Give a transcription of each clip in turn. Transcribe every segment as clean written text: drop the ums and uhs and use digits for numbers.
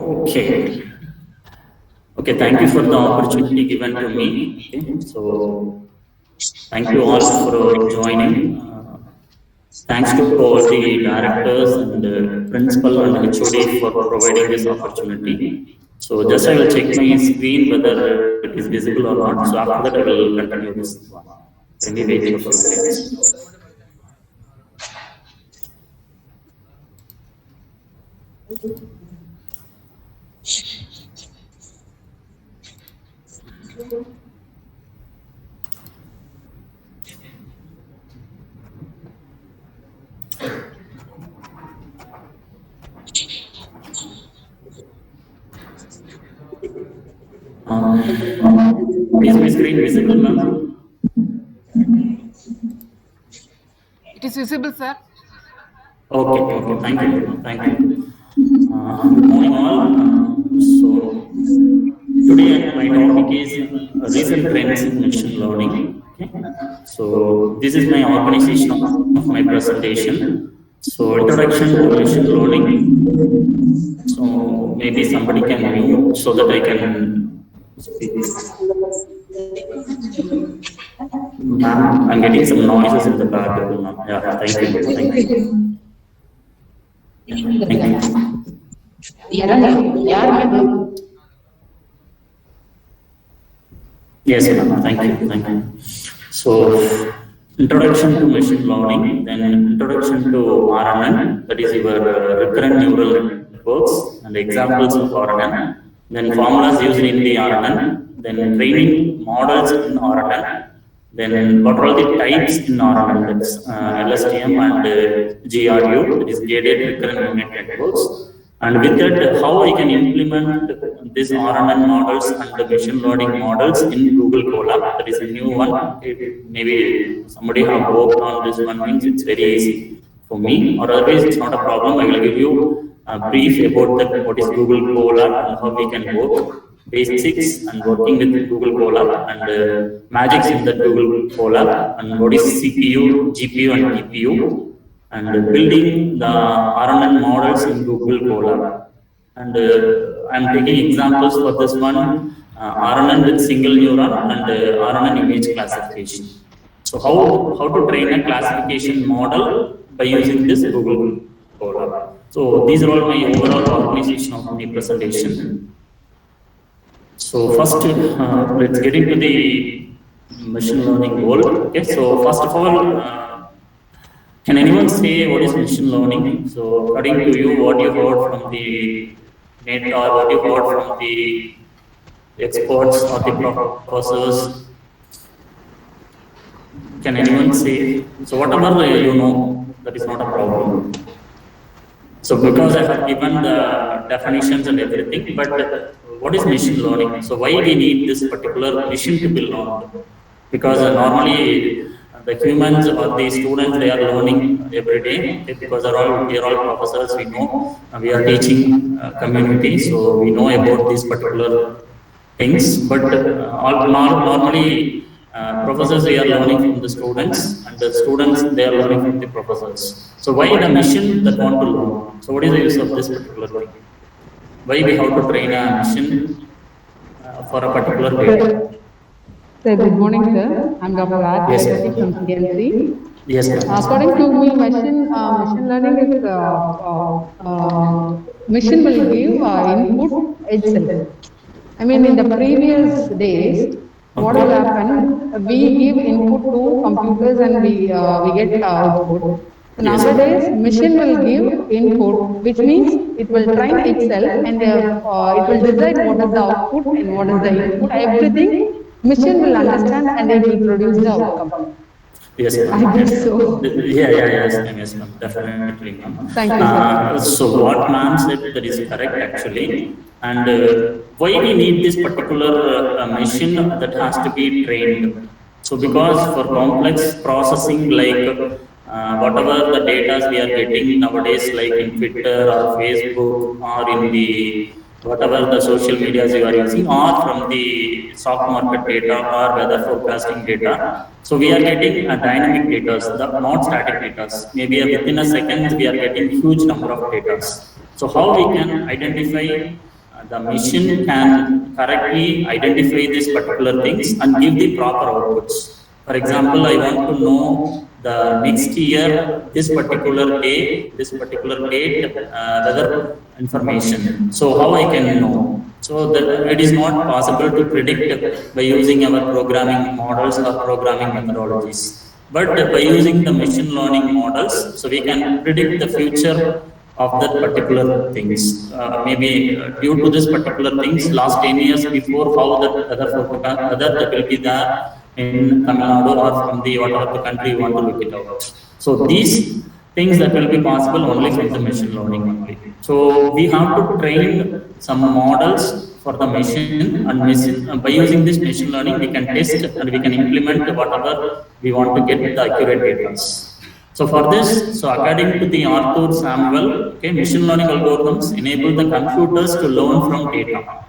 Okay. Okay, thank you for the opportunity given to me. Okay, so thank you all for joining. Thanks to all the directors and principal and HOD for providing this opportunity. So just I will check my screen whether it is visible or not. So after that I will continue this one. Let me wait for a few minutes. Is my screen visible, ma'am? It is visible, sir. Okay, thank you. Good morning, all. So today my topic is recent trends in machine learning. Okay. So this is my organization of my presentation. So introduction to machine learning. So maybe somebody can mute so that I can speak. Ma'am, I'm getting some noises in the background. Yeah, thank you. Yes, ma'am. Thank you. So, introduction to machine learning, then introduction to RNN, that is your recurrent neural networks, and examples of RNN, then formulas used in the RNN, then training models in RNN, then what are the types in RNN, that's LSTM and GRU, that is gated recurrent neural networks. And with that, how I can implement these RNN models and the machine learning models in Google Colab. That is a new one. Maybe somebody have worked on this one, means it's very easy for me, or otherwise it's not a problem. I will give you a brief about that, what is Google Colab and how we can work, basics and working with Google Colab and magics in the Google Colab, and what is CPU, GPU and TPU, and building the RNN models in Google Colab. And I'm taking examples for this one, RNN with single neuron and RNN image classification. So how to train a classification model by using this Google Colab. So these are all my overall organization of my presentation. So first, let's get into the machine learning world. Okay, so first of all, can anyone say what is machine learning? So according to you, what you heard from the net or what you heard from the experts or the professors? Can anyone say? So whatever you know, that is not a problem. So because I have given the definitions and everything, but what is machine learning? So why we need this particular machine to be learned? Because normally the humans or the students, they are learning every day, because we are all professors, we know, we are teaching community, so we know about these particular things, but normally professors, they are learning from the students, and the students, they are learning from the professors. So why the mission that want to learn? So what is the use of this particular thing? Why we have to train a mission for a particular data? Sir, good morning, sir. I'm Dr. Raj from CNC. Yes, according to me, machine learning is machine will give input itself. I mean, in the previous days, what will happen? We give input to computers and we get output. Nowadays, machine will give input, which means it will train itself and it will decide what is the output and what is the input. Everything machine will understand and it will produce the outcome. Yes, I guess so. Yes, ma'am, definitely, ma'am. Thank you, sir. So what ma'am said, that is correct actually. And why we need this particular machine that has to be trained? So because for complex processing, like whatever the data we are getting nowadays, like in Twitter or Facebook or in the whatever the social medias you are using, or from the stock market data or weather forecasting data. So we are getting a dynamic data, not static data. Maybe within a second we are getting huge number of data. So how we can identify the machine can correctly identify these particular things and give the proper outputs. For example, I want to know the next year, this particular day, this particular date, weather information. So how I can know? So that it is not possible to predict by using our programming models or programming methodologies. But by using the machine learning models, so we can predict the future of that particular things. Maybe due to this particular things, last 10 years before, how that other that will be there in Tamil Nadu or from the whatever the country you want to look it out. So these things that will be possible only from the machine learning only. So we have to train some models for the machine, and by using this machine learning, we can test and we can implement whatever we want to get the accurate data. So for this, so according to the Arthur Samuel, okay, machine learning algorithms enable the computers to learn from data.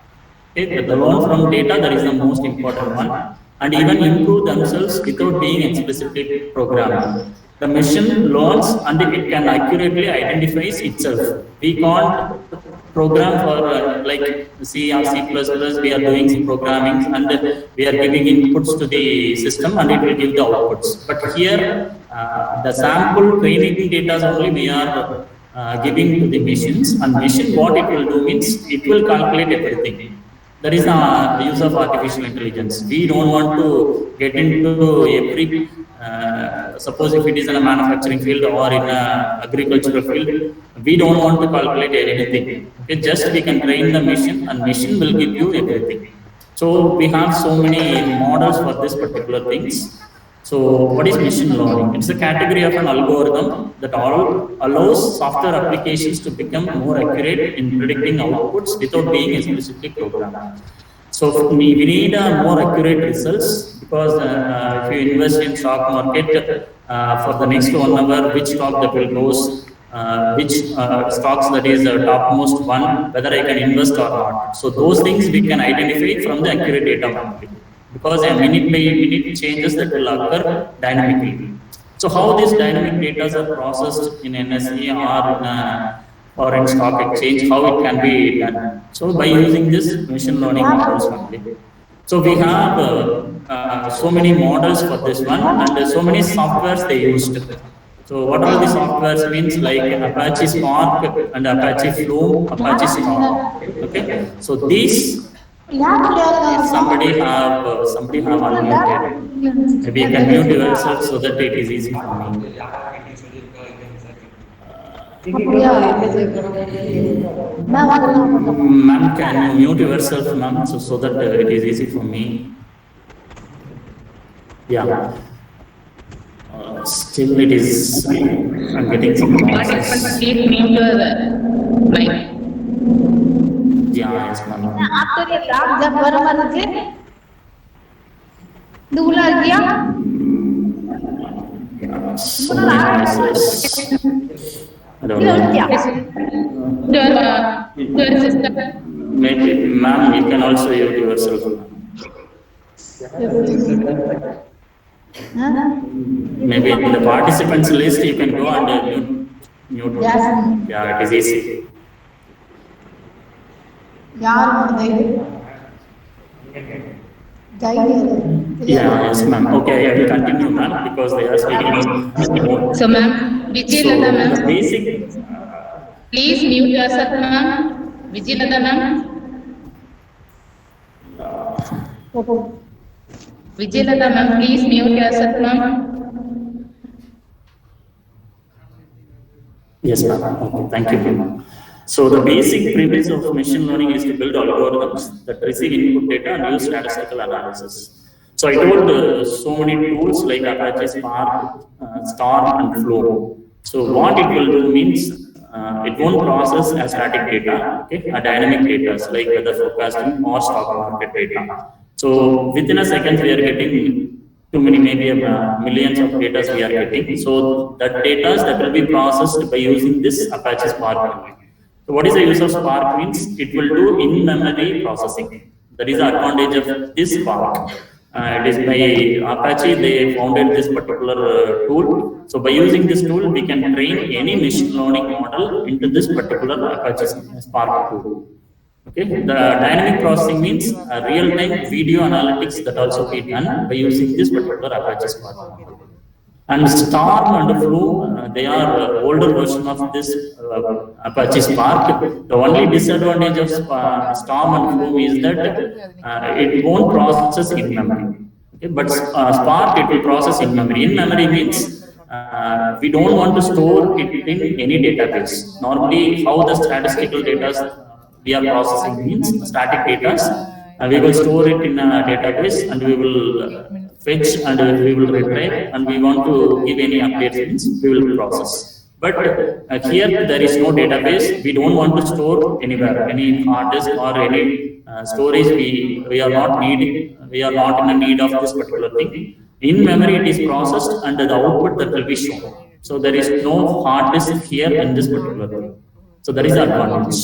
Okay, the learn from data, that is the most important one, and even improve themselves without being explicitly programmed. The machine learns and it can accurately identify itself. We can't program for like C or C++, we are doing some programming and we are giving inputs to the system and it will give the outputs. But here, the sample training data only we are giving to the machines, and machine what it will do means it will calculate everything. That is the use of artificial intelligence. We don't want to get into every, suppose if it is in a manufacturing field or in an agricultural field, we don't want to calculate anything. Okay, just we can train the machine and machine will give you everything. So we have so many models for this particular things. So what is machine learning? It's a category of an algorithm that allows software applications to become more accurate in predicting outputs without being explicitly programmed. So we need more accurate results, because if you invest in stock market for the next 1 hour, which stock that will goes, which stocks that is the topmost one, whether I can invest or not. So those things we can identify from the accurate data only, because a minute by minute changes that will occur dynamically. So how these dynamic data are processed in NSE or in foreign stock exchange, how it can be done? So by using this machine learning models only. So we have so many models for this one, and so many softwares they used. So what are the softwares means, like Apache Spark and Apache Flume, Apache Storm. Okay, so these somebody have unmuted. Maybe you can mute yourself so that it is easy for me. Ma'am, can you mute yourself, ma'am, so that it is easy for me. Yeah. Still it is, I'm getting some noises. Yeah, yes, ma'am. So many noises. I don't know. Maybe, ma'am, you can also mute yourself. Maybe in the participants list you can go and mute. Yeah, it is easy. Yeah, yes, ma'am. Okay, I will continue, ma'am, because they are speaking. So, ma'am, Vijayalata, ma'am. The basic. Please mute yourself, ma'am. Vijayalata, ma'am. Vijayalata, ma'am, please mute yourself, ma'am. Yes, ma'am. Okay, thank you, ma'am. So the basic premise of machine learning is to build algorithms that receive input data and use statistical analysis. So I told so many tools like Apache Spark, Storm, and Flow. So what it will do means it won't process a static data, okay, a dynamic data like weather forecasting or stock market data. So within a second we are getting too many, maybe millions of data we are getting. So that data that will be processed by using this Apache Spark only. So what is the use of Spark means? It will do in-memory processing. That is the advantage of this Spark. It is by Apache, they founded this particular tool. So by using this tool, we can train any machine learning model into this particular Apache Spark tool. Okay, the dynamic processing means real-time video analytics that also be done by using this particular Apache Spark model. And Storm and Flow, they are older version of this Apache Spark. The only disadvantage of Storm and Flow is that it won't process in memory. Okay, but Spark, it will process in memory. In memory means we don't want to store it in any database. Normally, how the statistical data we are processing means static data. We will store it in a database and we will fetch and we will retrieve, and we want to give any updates means we will process. But here there is no database. We don't want to store anywhere, any hard disk or any storage. We are not needing. We are not in a need of this particular thing. In memory, it is processed and the output that will be shown. So there is no hard disk here in this particular thing. So that is the advantage.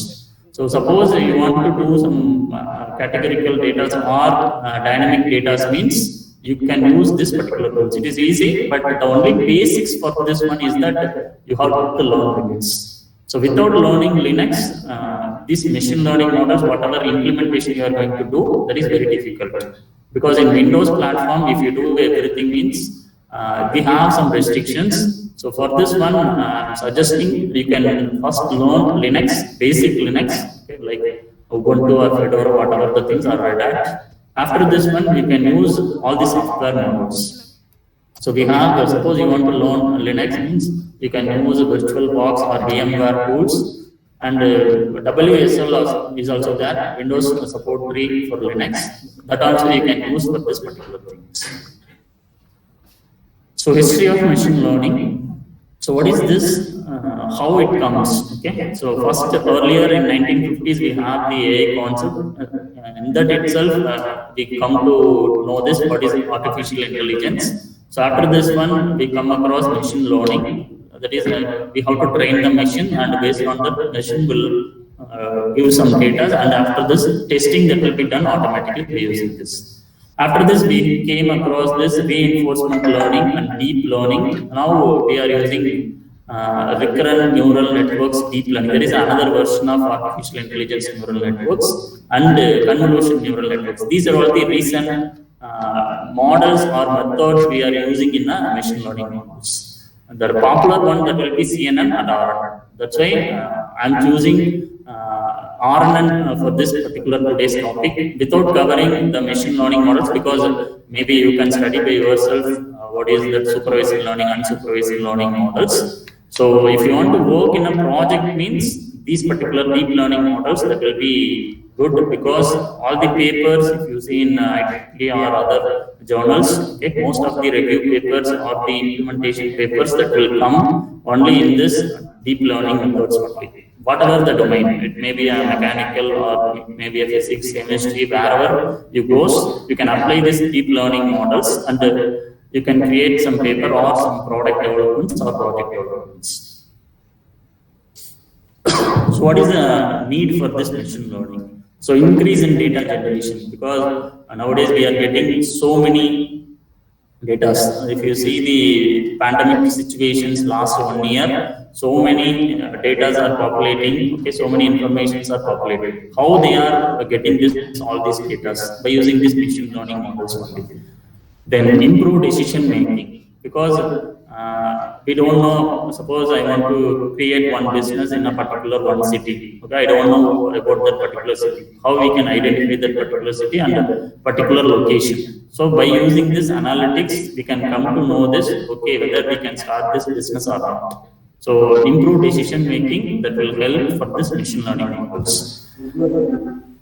So suppose you want to do some categorical data or dynamic data means you can use this particular tools. It is easy, but the only basics for this one is that you have to learn Linux. So without learning Linux, these machine learning models, whatever implementation you are going to do, that is very difficult. Because in Windows platform, if you do everything means, we have some restrictions. So for this one, I'm suggesting you can first learn Linux, basic Linux, okay, like Ubuntu or Fedora, whatever the things are Red Hat. After this one, you can use all the software models. So we have, suppose you want to learn Linux means you can use VirtualBox or VMware tools, and WSL is also there, Windows support tree for Linux. That also you can use for this particular things. So history of machine learning. So what is this? How it comes? Okay. So first, earlier in 1950s, we have the AI concept. In that itself, we come to know this. What is artificial intelligence? So after this one, we come across machine learning. That is, we have to train the machine, and based on that, machine will give some data. And after this, testing that will be done automatically by using this. After this, we came across this reinforcement learning and deep learning. Now we are using recurrent neural networks, deep learning. There is another version of artificial intelligence neural networks and convolution neural networks. These are all the recent models or methods we are using in machine learning models. And the popular one that will be CNN and RNN. That's why I'm choosing RNN for this particular today's topic without covering the machine learning models, because maybe you can study by yourself what is that supervised learning and unsupervised learning models. So if you want to work in a project means these particular deep learning models, that will be good, because all the papers, if you see in IEEE or other journals, okay, most of the review papers or the implementation papers that will come only in this deep learning methods only. Whatever the domain, it may be a mechanical or maybe a physics, chemistry, wherever you go, you can apply these deep learning models and you can create some paper or some product developments or project developments. So what is the need for this machine learning? So increase in data generation, because nowadays we are getting so many data. If you see the pandemic situations last 1 year, so many data are populating, okay, so many informations are populated. How they are getting this, all these data? By using these machine learning models only. Then improve decision making, because we don't know, suppose I want to create one business in a particular one city, okay, I don't know about that particular city, how we can identify that particular city and a particular location. So by using this analytics, we can come to know this, okay, whether we can start this business or not. So improve decision making, that will help for this machine learning models.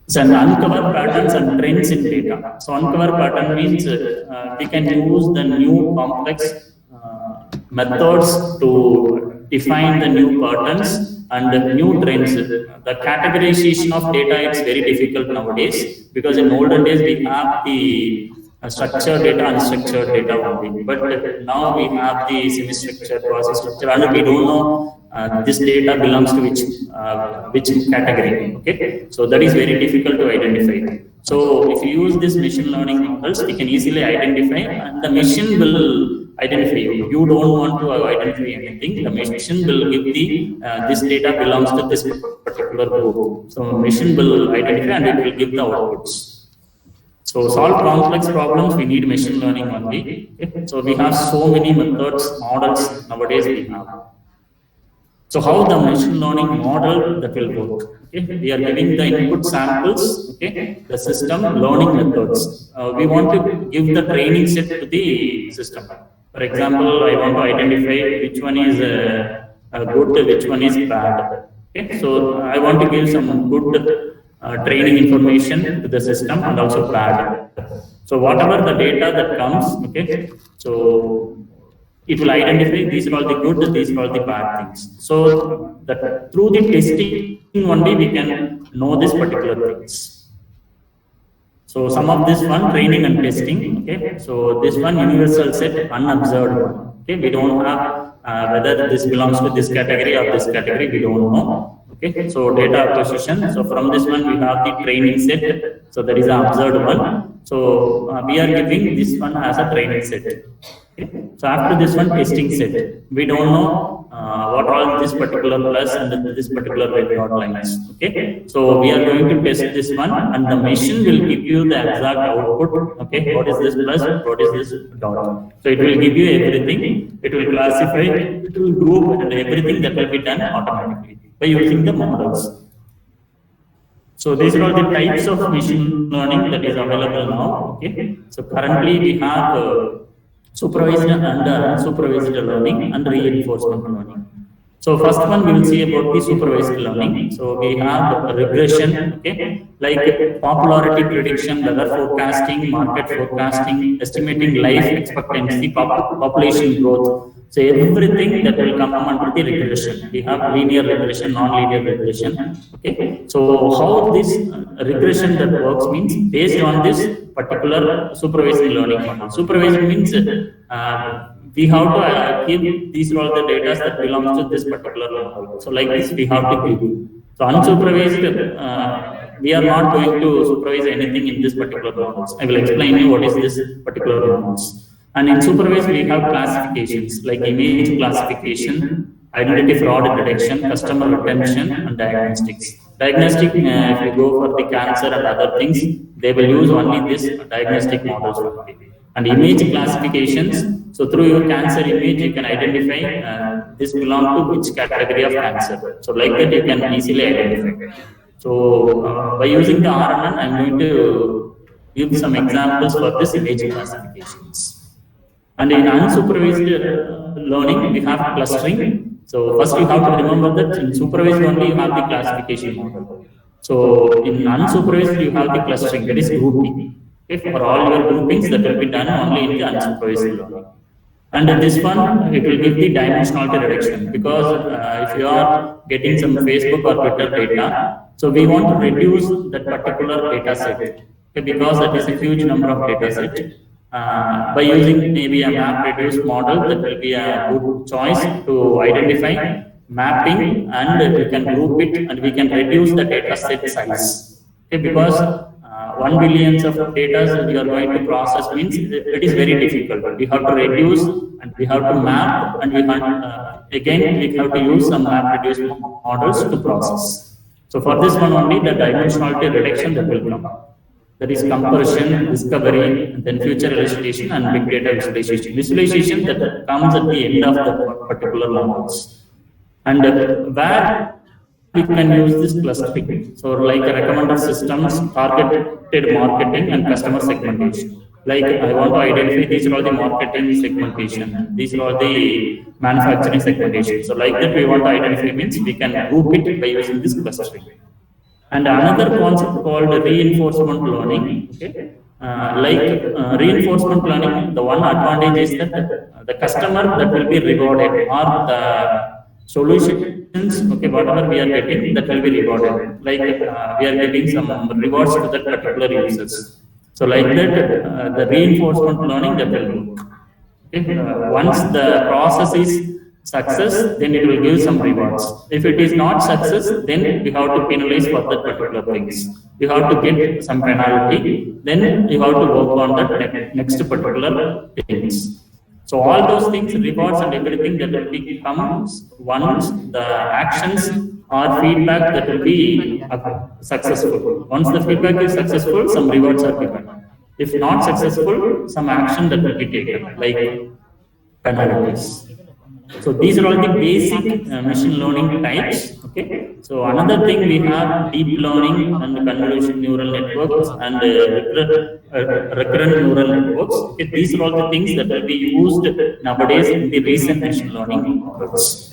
So uncover patterns and trends in data. So uncover pattern means we can use the new complex methods to define the new patterns and the new trends. The categorization of data is very difficult nowadays, because in olden days we have the structured data, unstructured data only. But now we have the semi-structured, quasi-structured, and we don't know this data belongs to which category. Okay, so that is very difficult to identify. So if you use this machine learning models, we can easily identify, and the machine will identify you. You don't want to identify anything. The machine will give the this data belongs to this particular group. So machine will identify and it will give the outputs. So solve complex problems, we need machine learning only. Okay? So we have so many methods, models nowadays we have. So how the machine learning model that will work? Okay? We are giving the input samples, okay? The system learning methods. We want to give the training set to the system. For example, I want to identify which one is good, which one is bad. Okay? So I want to give some good training information to the system and also bad. So whatever the data that comes, okay? So it will identify these are all the good, these are all the bad things. So that through the testing only we can know this particular things. So some of this one training and testing. Okay, so this one universal set unobserved one. Okay, we don't have whether this belongs to this category or this category. We don't know. Okay, so data acquisition. So from this one we have the training set. So that is the observed one. So we are giving this one as a training set. Okay. So after this one testing set, we don't know what all this particular plus and this particular red dot lines. Okay, so we are going to test this one, and the machine will give you the exact output. Okay, what is this plus? What is this dot? So it will give you everything. It will classify. It will group, and everything that will be done automatically by using the models. So these are all the types of machine learning that is available now. Okay, so currently we have supervised and unsupervised learning and reinforcement learning. So first one we will see about the supervised learning. So we have regression, okay, like popularity prediction, weather forecasting, market forecasting, estimating life expectancy, population growth. So everything that will come under the regression. We have linear regression, non-linear regression. Okay. So how this regression that works means based on this particular supervised learning model. Supervised means we have to give these all the data that belongs to this particular model. So like this we have to give. So unsupervised, we are not going to supervise anything in this particular models. I will explain you what is this particular models. And in supervised, we have classifications like image classification, identity fraud detection, customer retention, and diagnostics. Diagnostic, if you go for the cancer and other things, they will use only this diagnostic models. And image classifications, so through your cancer image, you can identify this belongs to which category of cancer. So like that, you can easily identify. So by using the RNN, I'm going to give some examples for this image classifications. And in unsupervised learning, we have clustering. So first you have to remember that in supervised only you have the classification model. So in unsupervised you have the clustering, that is grouping. Okay, for all your groupings that will be done only in the unsupervised learning. And this one, it will give the dimensionality reduction because if you are getting some Facebook or Twitter data, so we want to reduce that particular data set. Okay, because that is a huge number of data set. By using maybe a map reduced model, that will be a good choice to identify mapping, and we can group it and we can reduce the data set size. Okay, because 1 billion of data you are going to process means it is very difficult. We have to reduce and we have to map, and we have, again we have to use some map reduced models to process. So for this one only the dimensionality reduction that will come. That is comparison, discovery, and then future illustration and big data visualization. Visualization that comes at the end of the particular models. And where we can use this clustering. So like recommender systems, targeted marketing, and customer segmentation. Like I want to identify these are all the marketing segmentation, these are all the manufacturing segmentation. So like that we want to identify means we can group it by using this clustering. And another concept called reinforcement learning. Okay, reinforcement learning, the one advantage is that the customer that will be rewarded, or the solutions, okay, whatever we are getting, that will be rewarded. Like we are getting some rewards to that particular users. So like that, the reinforcement learning that will work. Okay, once the process is success, then it will give some rewards. If it is not success, then we have to penalize for that particular things. You have to get some penalty, then you have to work on that next particular things. So all those things, rewards and everything that will be comes once the actions or feedback that will be successful. Once the feedback is successful, some rewards are given. If not successful, some action that will be taken, like penalties. So these are all the basic machine learning types. Okay. So another thing we have deep learning and convolution neural networks and recurrent neural networks. Okay. These are all the things that will be used nowadays in the recent machine learning models.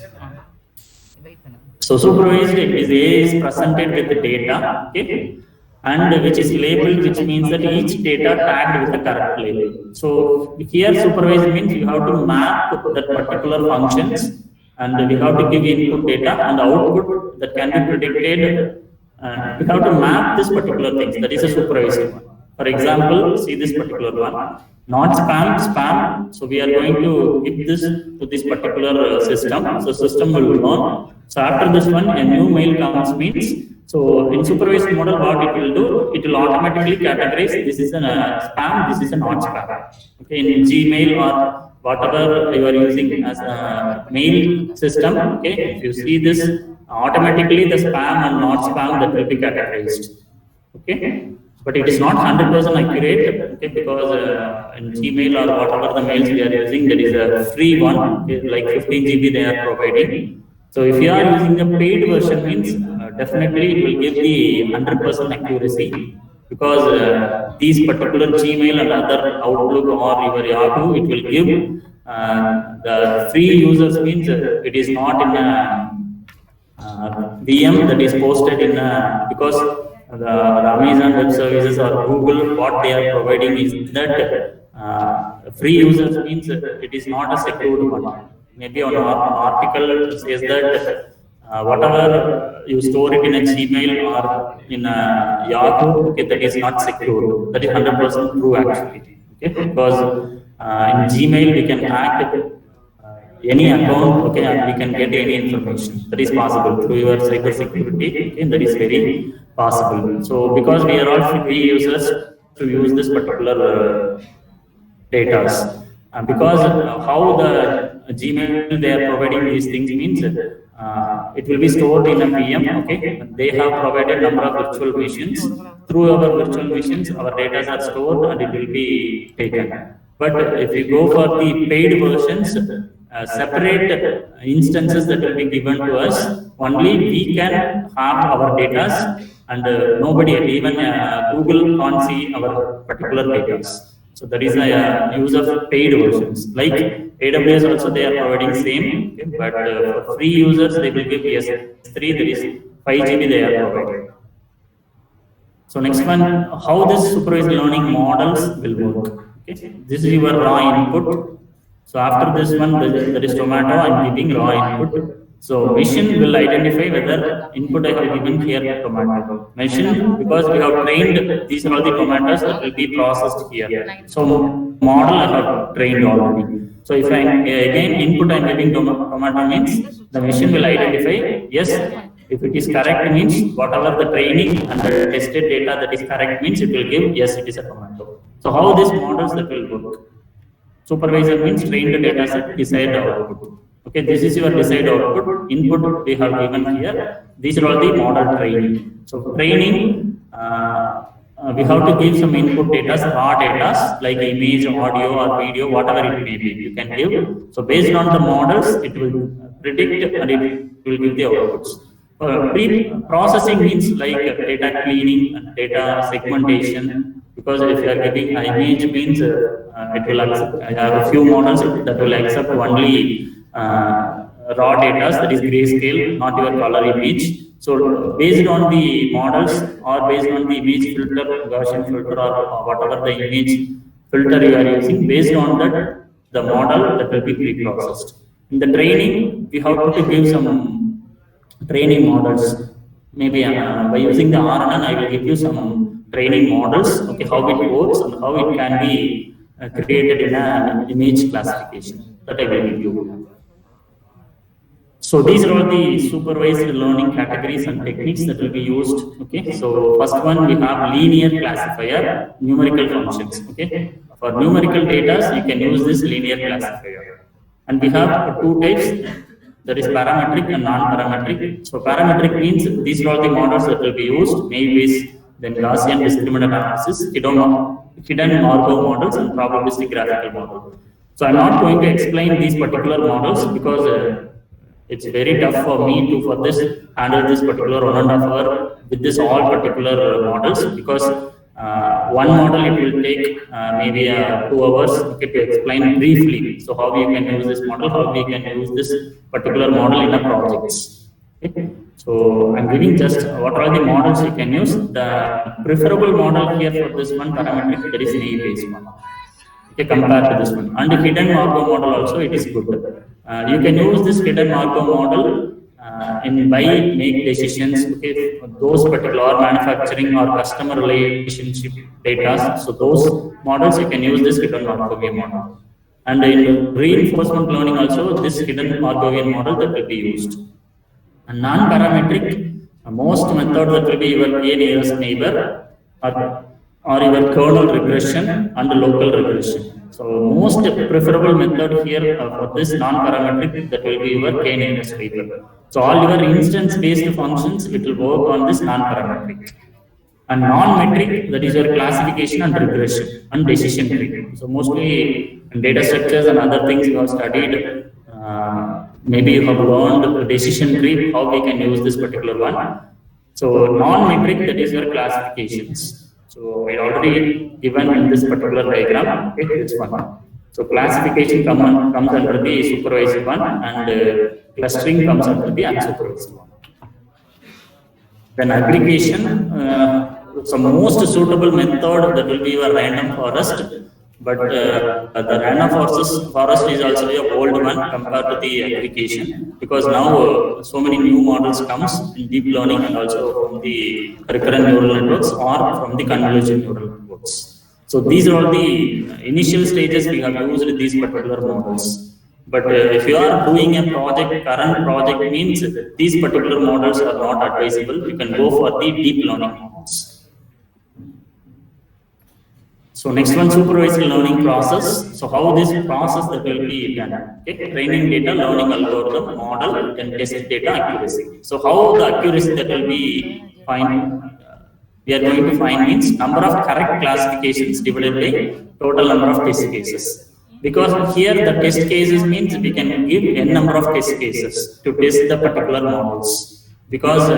So supervised is presented with the data. Okay. And which is labeled, which means that each data tagged with a correct label. So here supervised means you have to map that particular functions, and we have to give input data and output that can be predicted. We have to map this particular things. That is a supervised one. For example, see this particular one, not spam. So we are going to give this to this particular system. So system will learn. So after this one, a new mail comes means. So in supervised model, what it will do, it will automatically categorize this is a spam, this is a not spam. Okay, in Gmail or whatever you are using as a mail system, okay, if you see this, automatically the spam and not spam that will be categorized. Okay, but it is not 100% accurate, okay, because in Gmail or whatever the mails we are using, there is a free one, okay, like 15 GB they are providing. So if you are using the paid version means definitely it will give the 100% accuracy, because these particular Gmail and other Outlook or your Yahoo, it will give the free users means it is not in a VM that is posted in because the Amazon Web Services or Google, what they are providing is that free users means it is not a secured one. Maybe on an article says that whatever you store it in a Gmail or in a Yahoo, okay, that is not secure. That is 100% true actually. Okay, because in Gmail we can hack any account, okay, and we can get any information. That is possible through your cyber security. Okay, that is very possible. So because we are all free users to use this particular data. Because how the Gmail they are providing these things means it will be stored in a VM. Okay, they have provided number of virtual machines. Through our virtual machines, our data are stored and it will be taken. But if you go for the paid versions, separate instances that will be given to us. Only we can have our data, and nobody, even Google can't see our particular data. So that is a use of paid versions. Like AWS also they are providing same, okay, but for free users they will give S3, that is 5 GB they are providing. So next one, how this supervised learning models will work. Okay, this is your raw input. So after this one, there is tomato, I'm giving raw input. So machine will identify whether input I have given here tomato. Machine, because we have trained these are all the tomatoes that will be processed here. So model I have trained already. So if I again input I am giving tomato means the machine will identify yes. If it is correct means whatever the training and the tested data that is correct means it will give yes, it is a tomato. So how these models that will work? Supervisor means trained the data set, desired output. Okay, this is your desired output. Input we have given here. These are all the model training. So training, we have to give some input data, raw data like image, audio, or video, whatever it may be. You can give. So based on the models, it will predict and it will give the outputs. Pre-processing means like data cleaning and data segmentation. Because if you are giving an image means it will accept, I have a few models that will accept only raw data, that is grayscale, not your color image. So based on the models or based on the image filter, Gaussian filter or whatever the image filter you are using, based on that, the model that will be pre-processed. In the training, we have to give some training models. Maybe by using the RNN, I will give you some training models, okay, how it works and how it can be created in an image classification. That I will give you. So these are all the supervised learning categories and techniques that will be used. Okay, so first one we have linear classifier, numerical functions. Okay, For numerical data, you can use this linear classifier. And we have two types, that is parametric and non-parametric. So parametric means these are all the models that will be used, Naive-Bayes, then Gaussian discriminant analysis, hidden Markov models, and probabilistic graphical model. So I'm not going to explain these particular models because it's very tough for me to handle this particular 1.5 hour with this all particular models, because one model it will take maybe 2 hours to explain briefly. So how we can use this model, how we can use this particular model in a projects. Okay. So I'm giving just what are the models you can use. The preferable model here for this one parametric, that is Naive-Bayes one. Okay, compared to this one. And the hidden Markov model also, it is good. You can use this hidden Markov model by make decisions, okay, those particular manufacturing or customer relationship data. So those models you can use this hidden Markovian model. And in reinforcement learning also, this hidden Markovian model that will be used. And non-parametric, most method that will be your k-nearest neighbor or your kernel regression and local regression. So most preferable method here for this non-parametric, that will be your k-nearest neighbor. So all your instance-based functions, it will work on this non-parametric. And non-metric, that is your classification and regression and decision tree. So mostly in data structures and other things you have studied, maybe you have learned decision tree, how we can use this particular one. So non-metric, that is your classifications. So I already given in this particular diagram, okay, this one. So classification comes under the supervised one, and clustering comes under the unsupervised one. Then aggregation, so most suitable method that will be your random forest, but the random forest is also a old one compared to the aggregation, because now so many new models comes in deep learning and also from the recurrent neural networks or from the convolutional neural networks. So these are all the initial stages we have used these particular models. But if you are doing a project, current project means these particular models are not advisable. You can go for the deep learning models. So next one, supervised learning process. So how this process that will be done? Okay, training data, learning algorithm, model, and test data accuracy. So how the accuracy that will be we are going to find means number of correct classifications divided by total number of test cases. Because here the test cases means we can give n number of test cases to test the particular models. Because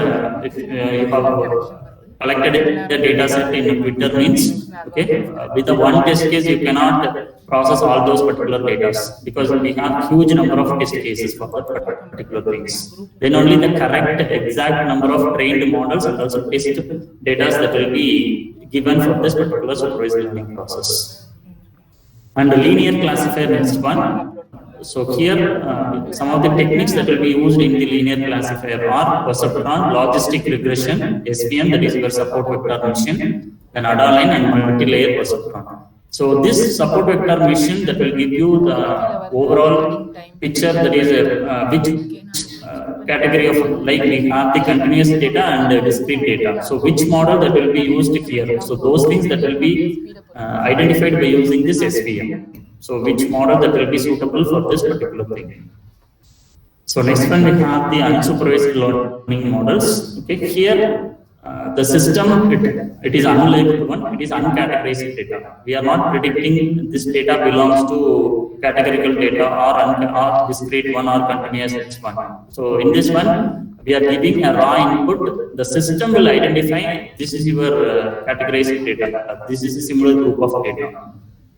if you have collected the data set in Twitter means, okay, with the one test case you cannot process all those particular data, because we have huge number of test cases for the particular things. Then only the correct exact number of trained models and also test data that will be given for this particular supervised learning process. And the linear classifier, next one. So here, some of the techniques that will be used in the linear classifier are perceptron, logistic regression, SVM, that is your support vector machine, then Adaline and multi-layer perceptron. So this support vector machine that will give you the overall picture, that is which category of, like we have the continuous data and the discrete data. So which model that will be used here? So those things that will be identified by using this SVM. So which model that will be suitable for this particular thing. So next one, we have the unsupervised learning models. Okay, here the system, it is unlabeled one, it is uncategorized data. We are not predicting this data belongs to categorical data or discrete one or continuous one. So in this one, we are giving a raw input. The system will identify this is your categorized data. This is a similar group of data.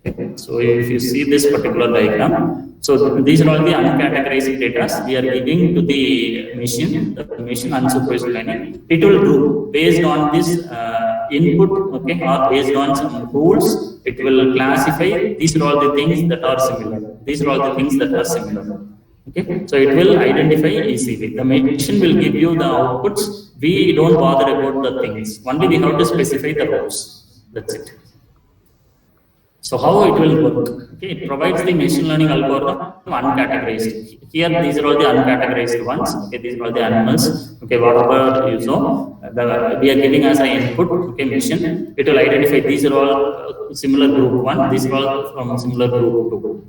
Okay. So if you see this particular diagram, so these are all the uncategorized data we are giving to the machine unsupervised learning. It will do based on this input, okay, or based on some rules, it will classify. These are all the things that are similar. These are all the things that are similar. Okay, so it will identify easily. The machine will give you the outputs. We don't bother about the things. Only we have to specify the rows. That's it. So how it will work? Okay, it provides the machine learning algorithm uncategorized. Here, these are all the uncategorized ones. Okay, these are all the animals. Okay, whatever you saw, we are giving as an input. Okay, mission. It will identify these are all similar group one. These are all from similar group two.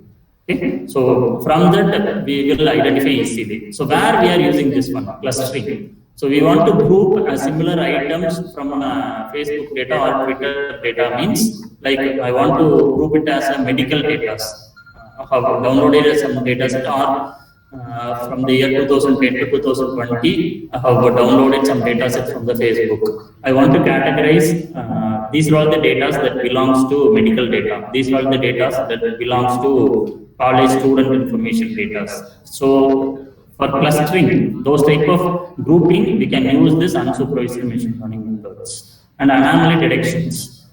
Okay, so from that we will identify easily. So where we are using this one, clustering. So we want to group similar items from Facebook data or Twitter data means, like I want to group it as a medical data. I have downloaded some data set or from the year 2010 to 2020, I have downloaded some data set from the Facebook. I want to categorize, these are all the data that belongs to medical data. These are all the data that belongs to college student information data. So for clustering, those type of grouping, we can use this unsupervised machine learning methods. And anomaly detections.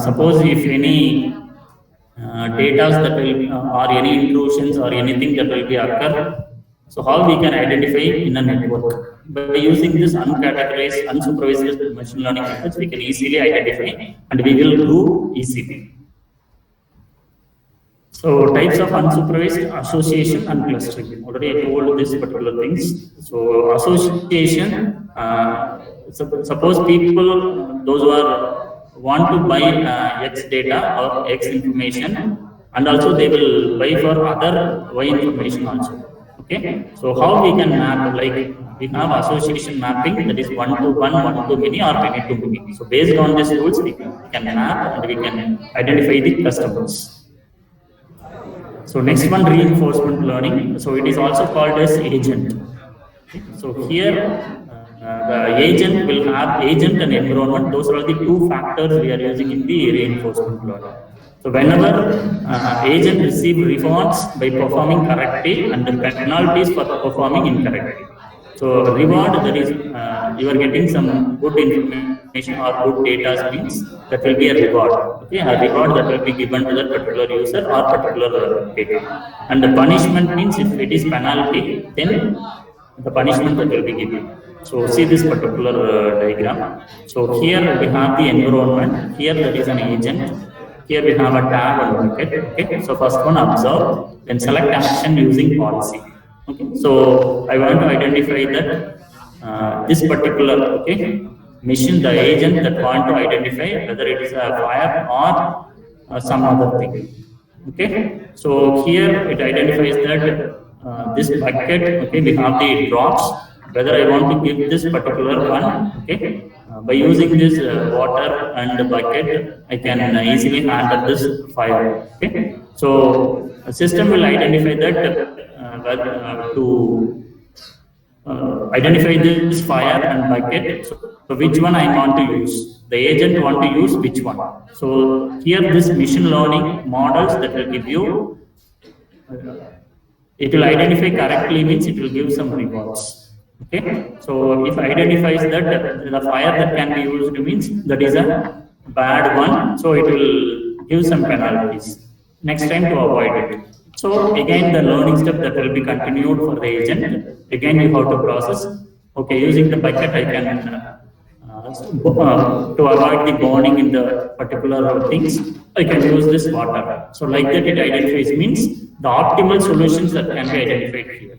Suppose if any data that will, or any intrusions or anything that will be occur, so how we can identify in a network? By using this uncategorized, unsupervised machine learning methods, we can easily identify and we will group easily. So types of unsupervised, association and clustering. Already I told these particular things. So association, suppose people, those who are want to buy X data or X information, and also they will buy for other Y information also. Okay. So how we can map, like we have association mapping, that is 1 to 1, 1 to many or many to many. So based on these rules, we can map and we can identify the customers. So next one, reinforcement learning. So it is also called as agent. So here the agent will have agent and environment. Those are the two factors we are using in the reinforcement learning. So whenever agent receive rewards by performing correctly and the penalties for performing incorrectly. So reward, that is you are getting some good information or good data means that will be a reward. Okay, a reward that will be given to that particular user or particular data. And the punishment means if it is penalty, then the punishment that will be given. So see this particular diagram. So here we have the environment. Here that is an agent. Here we have a tab and bucket. Okay, so first one, observe, then select action using policy. Okay, so I want to identify that this particular mission, the agent that want to identify whether it is a fire or some other thing. Okay, so here it identifies that this bucket. Okay, we have the drops. Whether I want to give this particular one. Okay, by using this water and the bucket, I can easily handle this fire. Okay, so a system will identify that to identify this fire and bucket. So which one I want to use? The agent want to use which one? So here this machine learning models that will give you, it will identify correctly means it will give some rewards. Okay, so if identifies that the fire that can be used means that is a bad one, so it will give some penalties next time to avoid it. So again the learning step that will be continued for the agent. Again you have to process. Okay, using the bucket I can to avoid the burning in the particular things, I can use this water. So like that it identifies means the optimal solutions that can be identified here.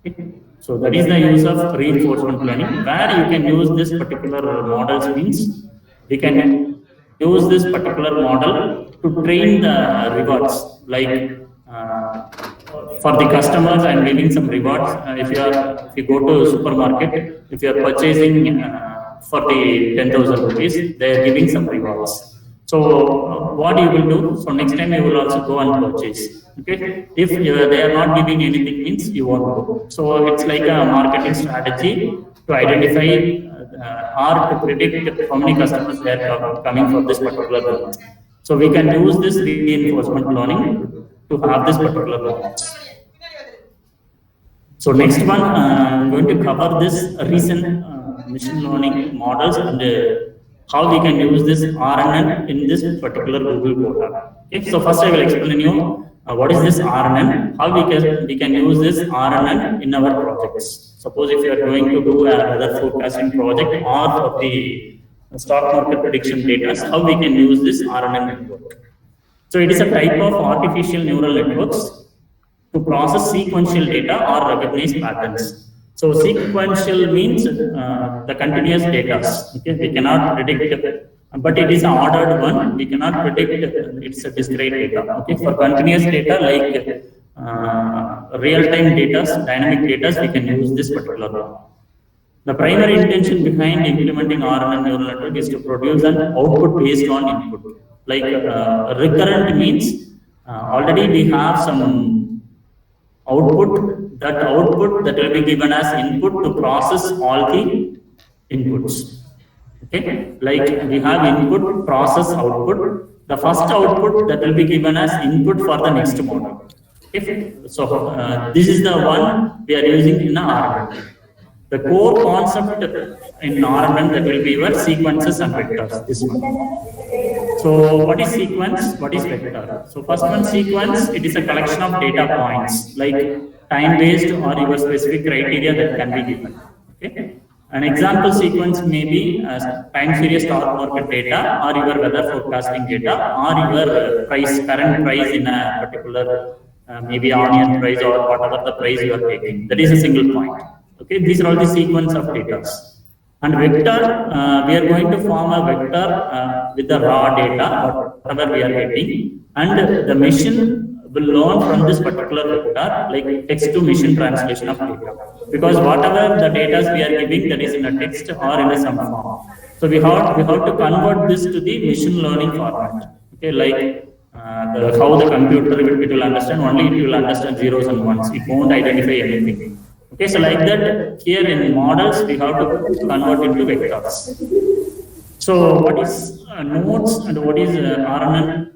Okay. So that is the use of reinforcement learning, where you can use this particular models means we can use this particular model to train the rewards, like for the customers I'm giving some rewards. If you go to supermarket, if you are purchasing for the 10,000 rupees, they are giving some rewards. So what you will do? So next time you will also go and purchase. Okay, if they are not giving anything means you won't go. So it's like a marketing strategy to identify or to predict how many customers they are coming for this particular product. So we can use this reinforcement learning to have this particular product. So next one, I'm going to cover this recent machine learning models and how we can use this RNN in this particular Google portal. Okay, so first I will explain you what is this RNN, how we can use this RNN in our projects. Suppose if you are going to do another forecasting project or for the stock market prediction data, how we can use this RNN network. So it is a type of artificial neural networks to process sequential data or recognize patterns. So sequential means the continuous data. Okay, we cannot predict, but it is an ordered one. We cannot predict it's a discrete data. Okay, for continuous data like real-time data, dynamic data, we can use this particular one. The primary intention behind implementing RNN neural network is to produce an output based on input. Like recurrent means already we have some output. That output that will be given as input to process all the inputs. Okay, like we have input, process, output. The first output that will be given as input for the next model. Okay, so this is the one we are using in the RNN. The core concept in RNN that will be your sequences and vectors. This one. So what is sequence? What is vector? So first one, sequence, it is a collection of data points like time-based or your specific criteria that can be given. Okay. An example sequence may be time series stock market data or your weather forecasting data or your current price in a particular maybe onion price or whatever the price you are taking. That is a single point. Okay, these are all the sequence of data. And vector, we are going to form a vector with the raw data, whatever we are getting, and the machine will learn from this particular vector, like text to machine translation of data. Because whatever the data we are giving, that is in a text or in a some form. So we have to convert this to the machine learning format. Okay, like how the computer it will understand, only it will understand zeros and ones. It won't identify anything. Okay, so like that, here in models, we have to convert into vectors. So what is nodes and what is RNN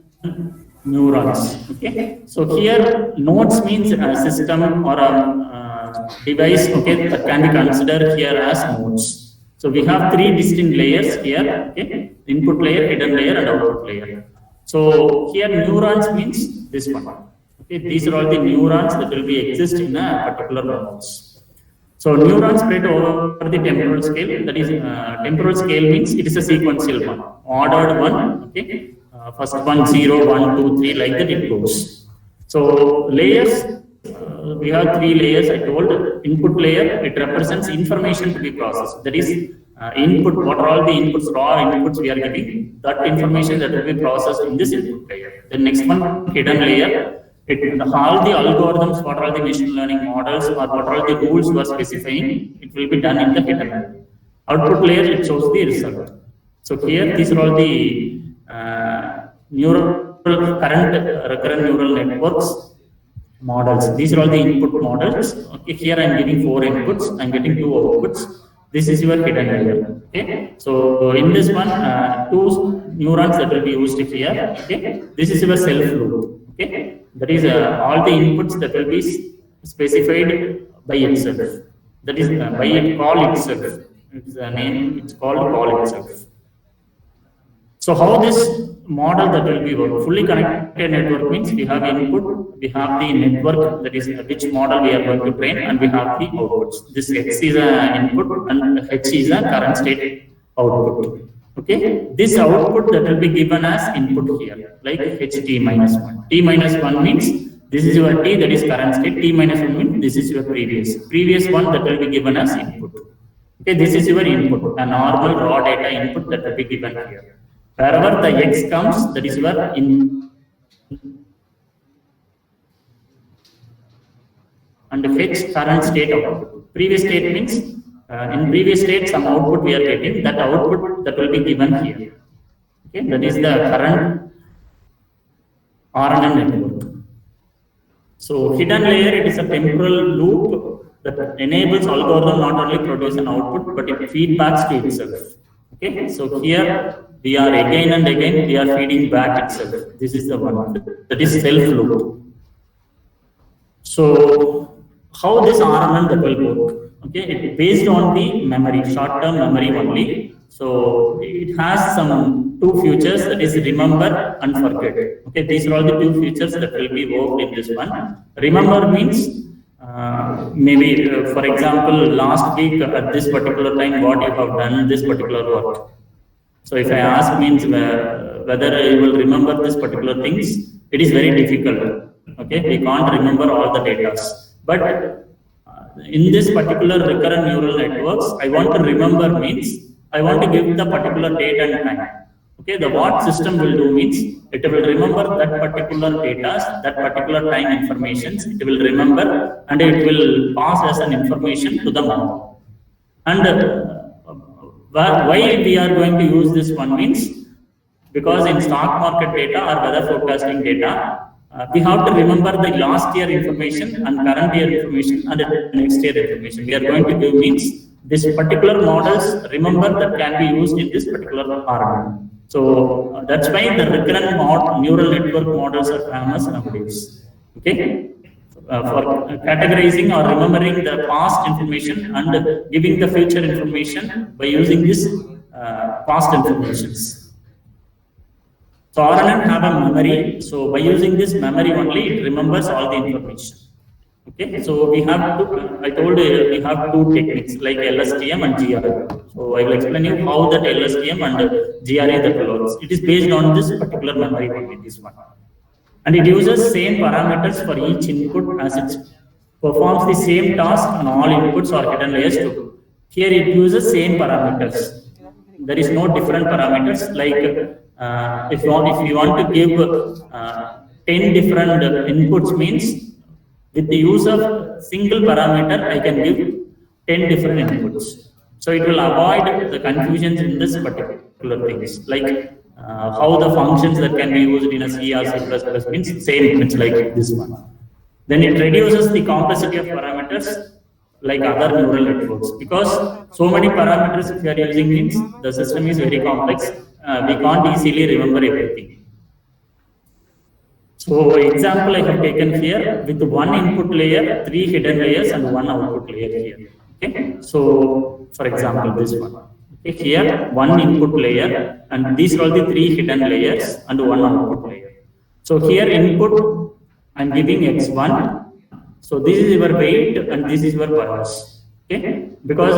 neurons? Okay, so here nodes means a system or a device. Okay, that can be considered here as nodes. So we have three distinct layers here. Okay, input layer, hidden layer, and output layer. So here neurons means this one. Okay, these are all the neurons that will be exist in a particular nodes. So neurons spread over the temporal scale. That is, temporal scale means it is a sequential one, ordered one. Okay, first one 0, 1, 2, 3, like that it goes. So layers, we have three layers. I told input layer, it represents information to be processed. That is input. What are all the inputs, raw inputs we are getting? That information that will be processed in this input layer. The next one, hidden layer. All the algorithms, what are all the machine learning models, or what are all the rules you are specifying, it will be done in the hidden layer. Output layer, it shows the result. So here, these are all the recurrent neural networks models. These are all the input models. Okay, here I am giving 4 inputs, I am getting 2 outputs. This is your hidden layer. Okay, so in this one, 2 neurons that will be used here. Okay, this is your self loop. Okay, that is all the inputs that will be specified by itself. That is by it call itself. It's a name. It's called call itself. So how this model that will be work? Fully connected network means we have input, we have the network, that is which model we are going to train, and we have the outputs. This X is an input and H is a current state output. Okay, this output that will be given as input here, like HT minus 1. T minus 1 means this is your T, that is current state. T minus 1 means this is your previous one that will be given as input. Okay, this is your input, a normal raw data input that will be given here. Wherever the X comes, that is your input. And H current state output. Previous state means in previous state some output we are getting, that output that will be given here. Okay, that is the current RNN network. So hidden layer, it is a temporal loop that enables algorithm not only produce an output but it feedbacks to itself. Okay, so here we are again and again we are feeding back itself. This is the one that is self loop. So how this RNN that will work? Okay, it based on the memory, short-term memory only. So it has some 2 features, that is remember and forget. Okay, these are all the 2 features that will be worked in this one. Remember means maybe for example last week at this particular time what you have done this particular work. So if I ask means whether you will remember this particular things, it is very difficult. Okay, we can't remember all the data. But in this particular recurrent neural networks, I want to remember means I want to give the particular date and time. Okay, the what system will do means it will remember that particular data, that particular time information, it will remember and it will pass as an information to the model. And why we are going to use this one means, because in stock market data or weather forecasting data, we have to remember the last year information and current year information and the next year information. We are going to do means this particular models remember that can be used in this particular RNN. So that's why the recurrent neural network models are famous nowadays. Okay, for categorizing or remembering the past information and giving the future information by using this past informations. So RNN have a memory. So by using this memory only, it remembers all the information. Okay, so we have to, I told you, we have two techniques like LSTM and GRE. So I will explain you how that LSTM and GRE that works. It is based on this particular memory only, this one. And it uses same parameters for each input as it performs the same task on all inputs or hidden layers too. Here it uses same parameters. There is no different parameters like if you want to give 10 different inputs means with the use of single parameter, I can give 10 different inputs. So it will avoid the confusions in this particular things, like how the functions that can be used in a C or C++ means same, it's like this one. Then it reduces the complexity of parameters like other neural networks, because so many parameters if you are using means the system is very complex, we can't easily remember everything. So example I have taken here with one input layer, 3 hidden layers and one output layer here. Okay, so for example this one. Okay, here one input layer and these are the 3 hidden layers and one output layer. So here input I'm giving x1. So this is your weight and this is your bias. Okay, because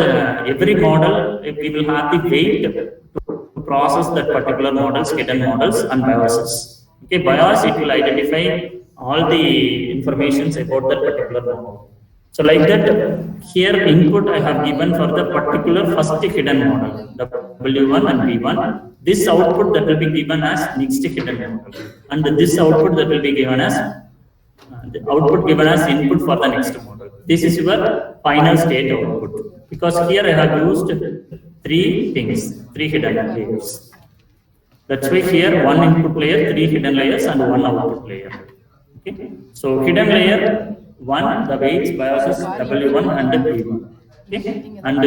every model we will have the weight to process that particular models, hidden models and biases. Okay, bias, it will identify all the informations about that particular model. So like that, here input I have given for the particular first hidden model, W1 and V1. This output that will be given as next hidden model. And this output that will be given as the output given as input for the next model. This is your final state output. Because here I have used 3 things, 3 hidden layers. That's why here one input layer, 3 hidden layers and one output layer. Okay. So hidden layer 1, the weights, biases W1 and V1. Okay. And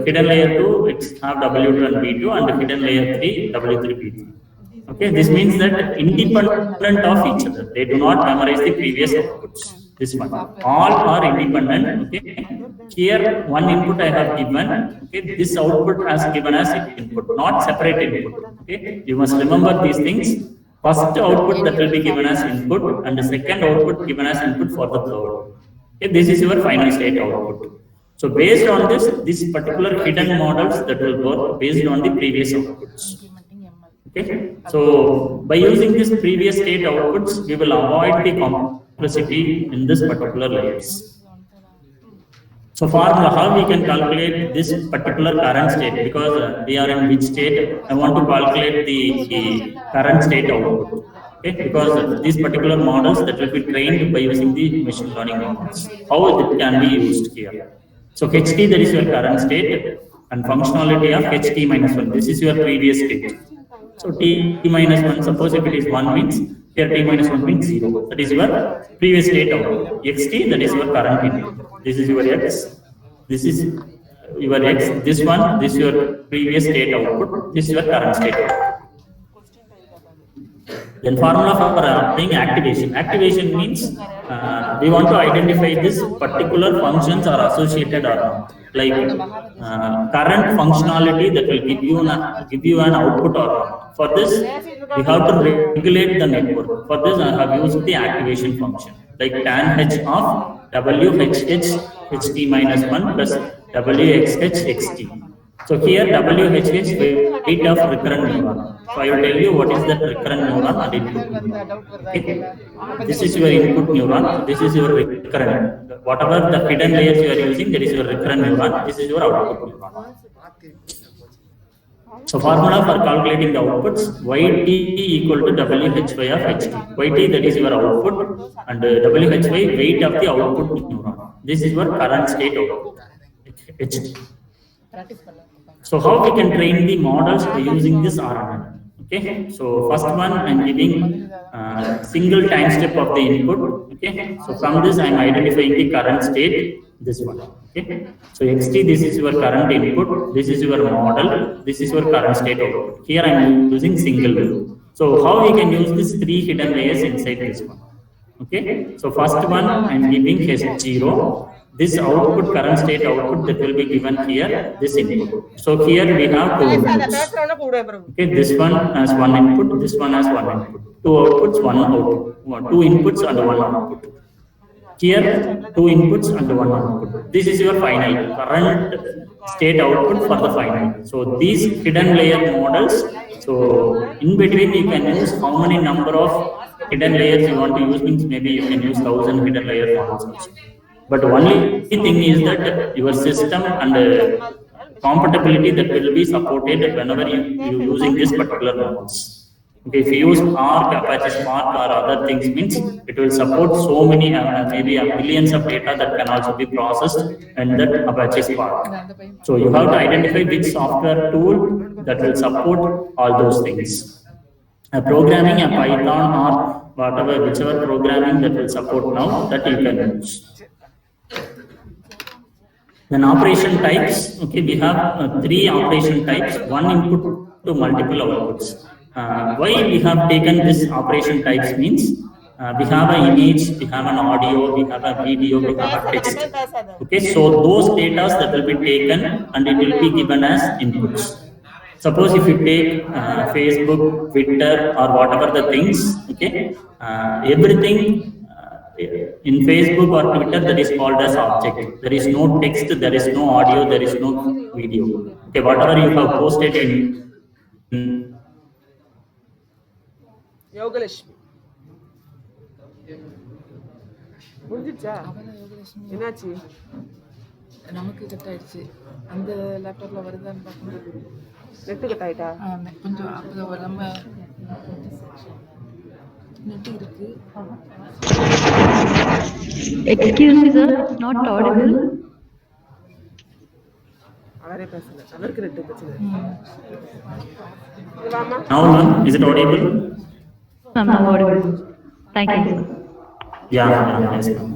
hidden layer 2, it's have W2 and V2, and hidden layer 3, W3, V3. Okay. This means that independent of each other. They do not memorize the previous outputs. This one. All are independent. Okay. Here one input I have given. Okay. This output has given as input, not separate input. Okay. You must remember these things. First output that will be given as input and the second output given as input for the third. Okay. This is your final state output. So based on this particular hidden models that will work based on the previous outputs. Okay. So by using this previous state outputs, we will avoid the complexity in this particular layers. So formula, how we can calculate this particular current state, because we are in which state, I want to calculate the current state output. Okay, because these particular models that will be trained by using the machine learning models, how it can be used here. So HT, that is your current state, and functionality of HT minus 1, this is your previous state. So T minus 1, suppose if it is 1 means, here T minus 1 means 0. That is your previous state output. XT, that is your current input. This is your X. This is your X. This one, this is your previous state output. This is your current state output. Then formula for doing activation. Activation means we want to identify this particular functions are associated or not. Like current functionality that will give you an output or not. For this, we have to regulate the network. For this, I have used the activation function, like tan h of WHH HT minus 1 plus WXH XT. So here WH is weight of recurrent neuron. So I will tell you what is that recurrent neuron and input neuron. Okay. This is your input neuron. This is your recurrent. Whatever the hidden layers you are using, that is your recurrent neuron. This is your output neuron. So formula for calculating the outputs, YT equal to WHY of HT. YT, that is your output, and WHY, weight of the output neuron. This is your current state output, HT. So how we can train the models by using this RNN? Okay, so first one I'm giving single time step of the input. Okay, so from this I'm identifying the current state, this one. Okay, so XT, this is your current input, this is your model, this is your current state output. Here I'm using single value. So how we can use these 3 hidden layers inside this one? Okay, so first one I'm giving H0. This output, current state output, that will be given here, this input. So here we have 2 inputs. Okay, this one has 1 input, this one has 1 input. 2 outputs, 1 output. 2 inputs and 1 output. Here 2 inputs and 1 output. This is your final current state output for the final. So these hidden layer models, so in between you can use how many number of hidden layers you want to use, means maybe you can use 1000 hidden layer models also. But only thing is that your system and compatibility that will be supported whenever you using this particular models. Okay, if you use Spark, Apache Spark or other things, means it will support so many, maybe millions of data that can also be processed in that Apache Spark. So you have to identify which software tool that will support all those things. Programming a Python or whatever, whichever programming that will support now, that you can use. Then operation types. Okay, we have 3 operation types, 1 input to multiple outputs. Why we have taken this operation types means we have an image, we have an audio, we have a video, we have a text. Okay, so those data that will be taken and it will be given as inputs. Suppose if you take Facebook, Twitter or whatever the things, okay, everything in Facebook or Twitter, that is called as object. There is no text, there is no audio, there is no video. Okay, whatever you have posted in Yogalakshmi முடிஞ்சிச்சா? என்னாச்சு? நமக்கு cut ஆயிடுச்சு. அந்த லேப்டாப்ல வருதான்னு பார்க்கணும். Net cut ஆயிட்டா? கொஞ்சம் அப்போ நம்ம நெட் இருக்கு. Excuse me, sir, not audible. அவரே பேசல, அவருக்கு நெட் பிரச்சனை. வாமா. Now, ma'am, is it audible? I'm not audible. Thank you, sir. Yeah, yes, ma'am.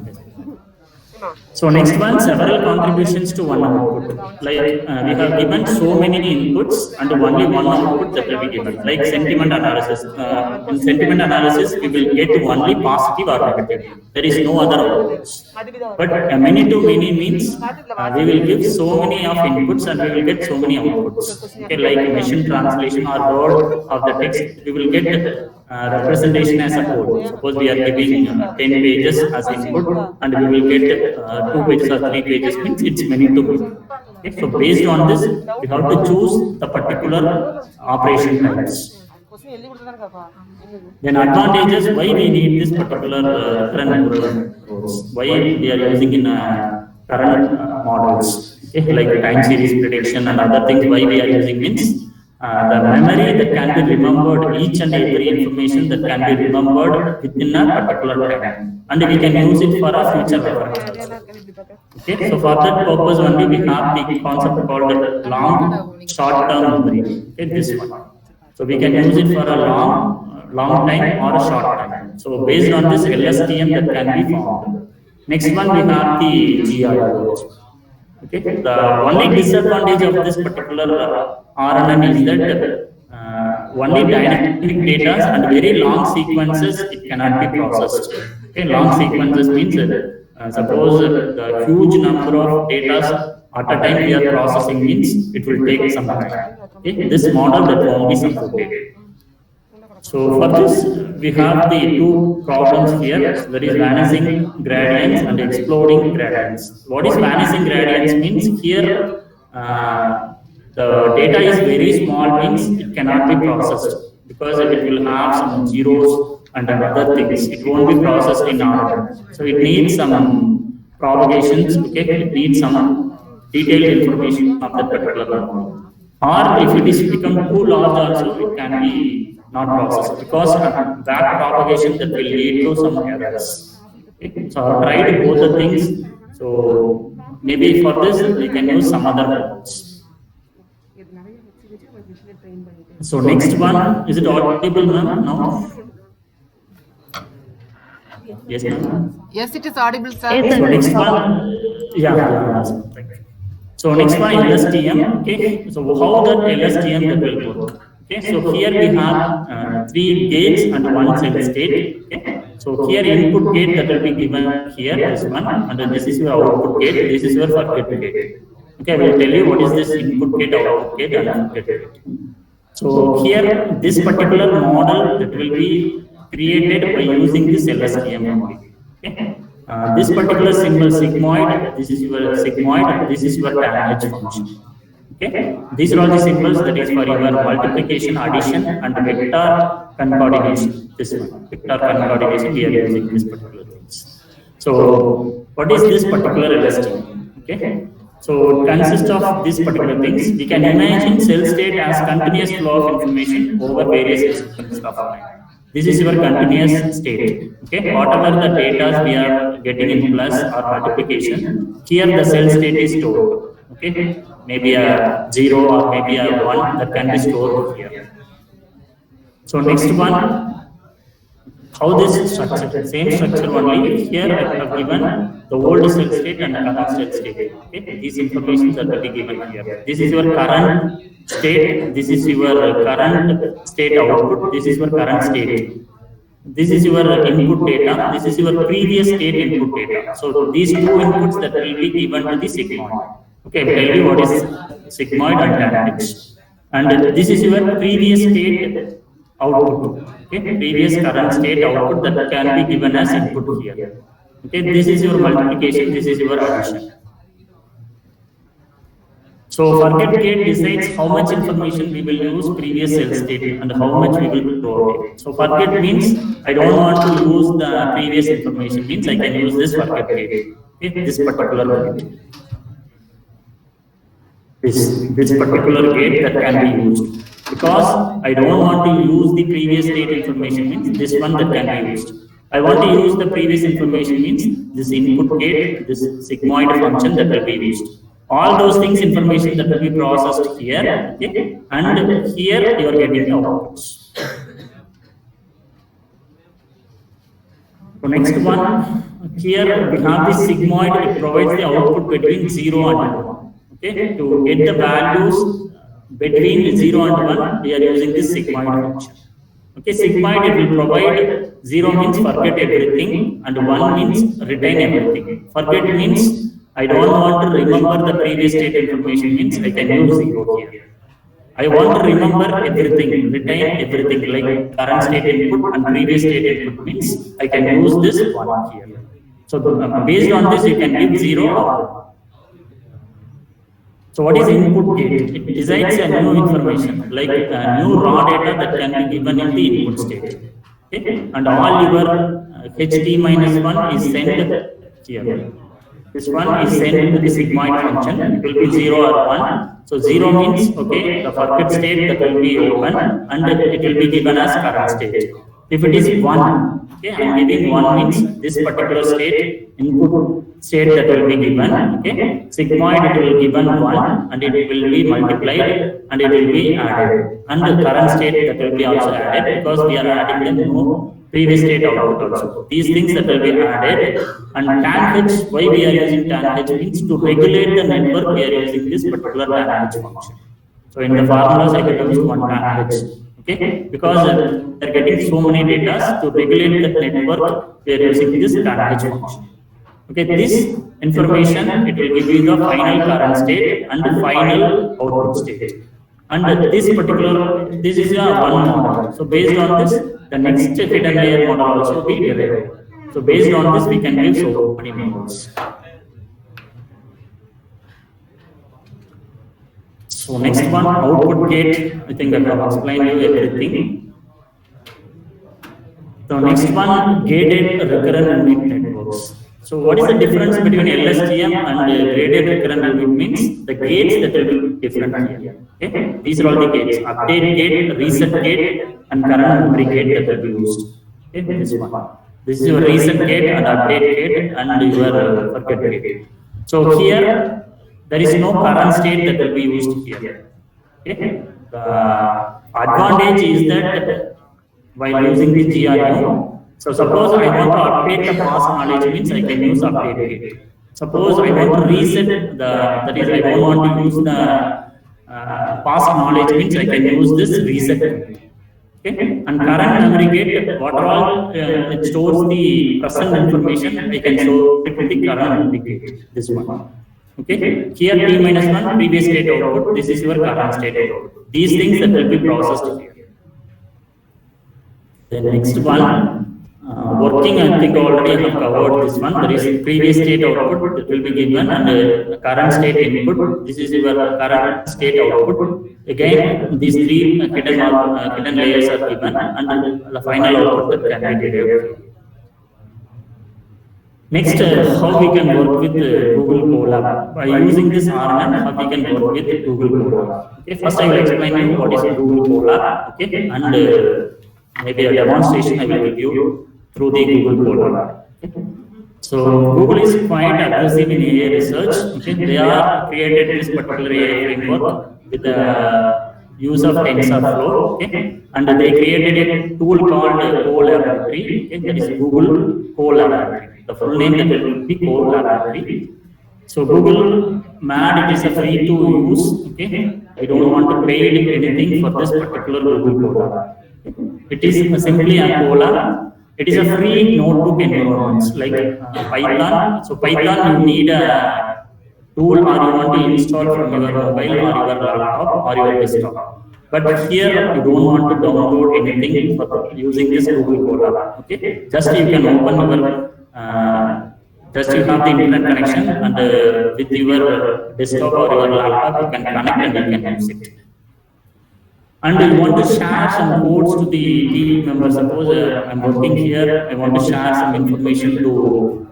So next one, several contributions to one output. Like we have given so many inputs and only one output that will be given. Like sentiment analysis. In sentiment analysis, we will get only positive or negative. There is no other outputs. But many to many means we will give so many of inputs and we will get so many outputs. Okay, like machine translation or word of the text, we will get representation as a code. Suppose we are giving 10 pages as input and we will get 2 pages or 3 pages, means it's many to many. Okay, so based on this, we have to choose the particular operation types. Then advantages, why we need this particular current models, why we are using in current models, okay, like time series prediction and other things, why we are using means the memory that can be remembered, each and every information that can be remembered within a particular time, and we can use it for a future reference. Okay, so for that purpose only we have the concept called long short-term memory. Okay, this one. So we can use it for a long time or a short time. So based on this LSTM that can be formed. Next one we have the GROs. Okay, the only disadvantage of this particular RNN is that only dynamic data and very long sequences it cannot be processed. Okay, long sequences means suppose the huge number of data at a time we are processing means it will take some time. Okay, this model that won't be supported. So for this we have the 2 problems here. There is vanishing gradients and exploding gradients. What is vanishing gradients means here the data is very small means it cannot be processed because it will have some zeros and other things. It won't be processed in order. So it needs some propagations, okay, it needs some detailed information of that particular model. Or if it is become too large also, it can be not processed because back propagation that will lead to some errors. Okay. So I've tried both the things. So maybe for this we can use some other methods. So next one, is it audible, ma'am? No? Yes, ma'am. Yes, it is audible, sir. Yes, So sir. next one, yeah. Thank you. So next one, LSTM. Okay. So how that LSTM that will work? Okay. So here we have 3 gates and 1 cell state. Okay. So here input gate that will be given here, this one, and this is your output gate. This is your forget gate. Okay. I will tell you what is this input gate, output gate, and forget gate. So here this particular model that will be created by using this LSTM only. Okay. This particular symbol sigmoid, this is your sigmoid, this is your tan H function. Okay. These are all the symbols that is for your multiplication, addition, and vector concatenation. This one, vector concatenation, we are using this particular things. So what is this particular LSTM? Okay. So it consists of these particular things. We can imagine cell state as continuous flow of information over various systems of time. This is your continuous state. Okay, whatever the data we are getting in plus or multiplication, here the cell state is stored. Okay, maybe a 0 or maybe a 1 that can be stored here. So next one, how this is structured? Same structure only. Here I have given the old cell state and current cell state. Okay, these information that will be given here. This is your current state. This is your current state output. This is your current state. This is your input data. This is your previous state input data. So these 2 inputs that will be given to the sigmoid. Okay, I will tell you what is sigmoid and tan H. And this is your previous state output. Okay, previous current state output that can be given as input here. Okay, this is your multiplication, this is your addition. So forget gate decides how much information we will use previous cell state and how much we will throw away. So forget means I don't want to use the previous information, means I can use this forget gate. Okay, this particular gate. This particular gate that can be used. Because I don't want to use the previous state information, means this one that can be used. I want to use the previous information, means this input gate, this sigmoid function that will be used. All those things, information that will be processed here, okay? And here you are getting the outputs. So next one, here we have this sigmoid, it provides the output between 0 and 1. Okay, to get the values between 0 and 1, we are using this sigmoid function. Okay, sigmoid it will provide 0 means forget everything and 1 means retain everything. Forget means I don't want to remember the previous state information, means I can use 0 here. I want to remember everything, retain everything like current state input and previous state input, means I can use this 1 here. So based on this you can give 0 or 1. So what is input gate? It decides a new information, like new raw data that can be given in the input state. Okay? And all your ht-1 is sent here. This one is sent to the sigmoid function. It will be 0 or 1. So 0 means, okay, the forget state that will be open and it will be given as current state. If it is 1, okay, I am giving 1 means this particular state, input state that will be given, okay, sigmoid it will be given 1 and it will be multiplied and it will be added. And the current state that will be also added because we are adding the new previous state output also. These things that will be added, and tan H, why we are using tan H means to regulate the network we are using this particular tan H function. So in the formulas I can use 1 tan H. Okay, because they are getting so many data to regulate the network, we are using this tan H function. Okay, this information it will give you the final current state and the final output state. And this is a one model. So based on this, the next hidden layer model also be derived. So based on this, we can give so many models. So next one, output gate. I think I have explained you everything. So next one, gated recurrent unit networks. So what is the difference between LSTM and gated recurrent unit means the gates that will be different here. Okay, these are all the gates: update gate, reset gate, and current memory gate that will be used. Okay, this one. This is your reset gate and update gate and your forget gate. So here there is no current state that will be used here. Okay, the advantage is that while using the GRU. So suppose I want to update the past knowledge means I can use update gate. Suppose I want to reset that is I don't want to use the past knowledge means I can use this reset gate. Okay, and current memory gate, what all it stores the present information, I can store it with the current memory gate. This one. Okay, here T-1 previous state output. This is your current state output. These things that will be processed here. The next one. Working, I think already I have covered this one. There is previous state output that will be given and current state input. This is your current state output. Again, these three hidden layers are given and the final output that can be derived. Next, how we can work with Google Colab. By using this RNN, how we can work with Google Colab. Okay, first I will explain you what is Google Colab. Okay, and maybe a demonstration I will give you through the Google Colab. Okay. So Google is quite aggressive in AI research. Okay. They are created this particular AI framework with the use of TensorFlow. Okay. And they created a tool called Colaboratory. Okay. That is Google Colaboratory. The full name that will be Colaboratory. So Google MAD, it is a free to use. Okay. I don't want to pay anything for this particular Google Colab. It is simply a Colab. It is a free notebook environment like Python. So Python, you need a tool or you want to install from your mobile or your laptop or your desktop. But here you don't want to download anything for using this Google Colab. Okay, just you can open your just you have the internet connection and with your desktop or your laptop you can connect and you can use it. And you want to share some codes to the team members. Suppose I'm working here, I want to share some information to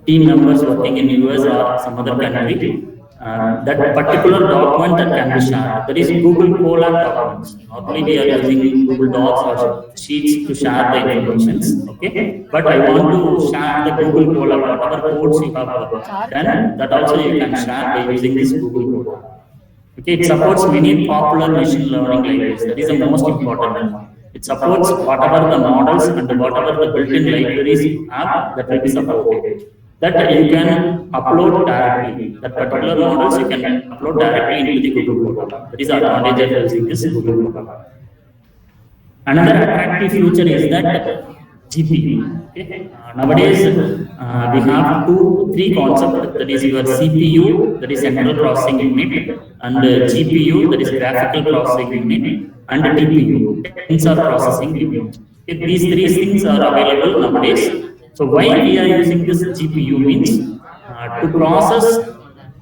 team members working in US or some other country. That particular document that can be shared. That is Google Colab documents. Normally we are using Google Docs or Sheets to share the information. Okay, but I want to share the Google Colab, whatever codes you have done, that also you can share by using this Google Colab. Okay, it supports many popular machine learning libraries. That is the most important one. It supports whatever the models and whatever the built-in libraries you have that will be supported. That you can upload directly. That particular models you can upload directly into the Google Colab. That is the advantage of using this Google Colab. Another attractive feature is that GPU. Okay. Nowadays, we have three concepts. That is your CPU, that is central processing unit, and GPU, that is graphical processing unit, and TPU, tensor processing unit. Okay. These three things are available nowadays. So why we are using this GPU means to process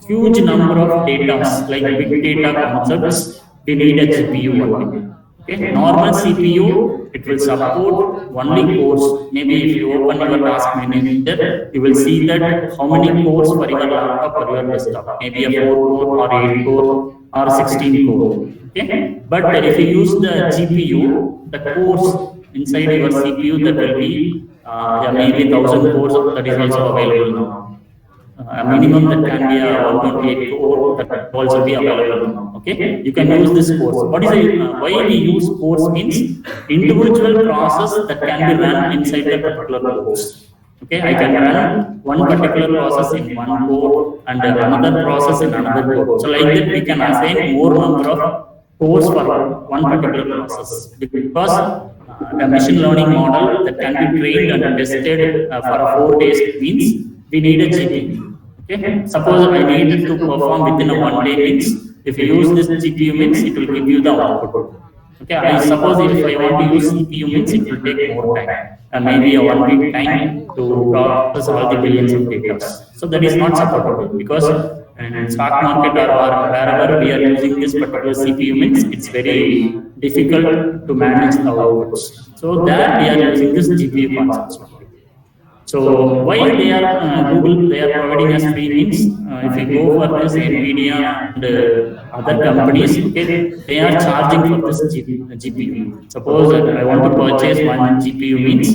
huge number of data like big data concepts. We need a GPU only. Okay. Normal CPU, it will support only cores. Maybe if you open your task manager, you will see that how many cores for your laptop or your desktop. Maybe a 4-core or 8-core or 16-core. Okay. But if you use the GPU, the cores inside your CPU, that will be maybe 1000 cores. That is also available now. A minimum that can be a 128 core that will also be available now. Okay, you can use this course. What is why we use course means individual process that can be run inside the particular course. Okay, I can run one particular process in one core and another process in another core. So like that we can assign more number of cores for one particular process because a machine learning model that can be trained and tested for 4 days means we need a GPU. Okay, suppose I need to perform within a 1 day means if you use this GPU means it will give you the output. Okay, I suppose if I want to use CPU means it will take more time and maybe a 1 week time to process all the billions of data. So that is not supportable because And in stock market or wherever we are using this particular CPU means it's very difficult to manage the outputs. So there we are using this GPU concepts. So why they are Google they are providing us free means if you go for this Nvidia and other companies, okay, they are charging for this GPU. Suppose I want to purchase one GPU means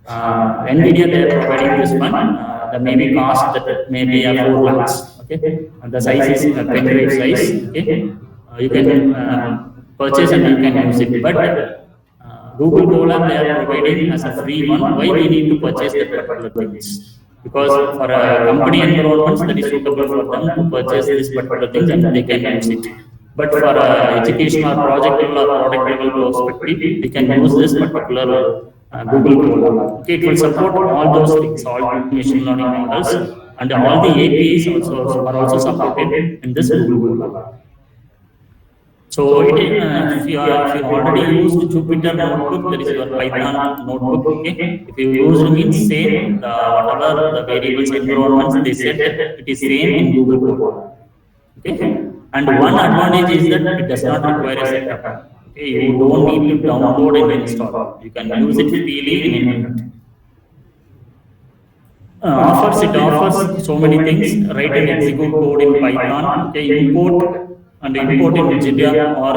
Nvidia they are providing this one. The maybe cost that may be 4 lakhs. Okay, and the size is pen drive size. Okay, you can purchase and you can use it, but Google Colab they are providing as a free one. Why we need to purchase that particular things? Because for a company environments that is suitable for them to purchase this particular things and they can use it. But for educational project level or product level perspective, we can use this particular Google Colab. Okay, it will support all those things, all machine learning models, and all the APIs also are also supported in this Google Colab. So if you already used Jupyter notebook, that is your Python notebook. Okay, if you use means same whatever the variables environments they set, it is same in Google Colab. Okay, and one advantage is that it does not require a setup. Okay, you don't need to download and install. You can use it freely in internet. It offers so many things. Write and execute code in Python. Okay, import in JITA or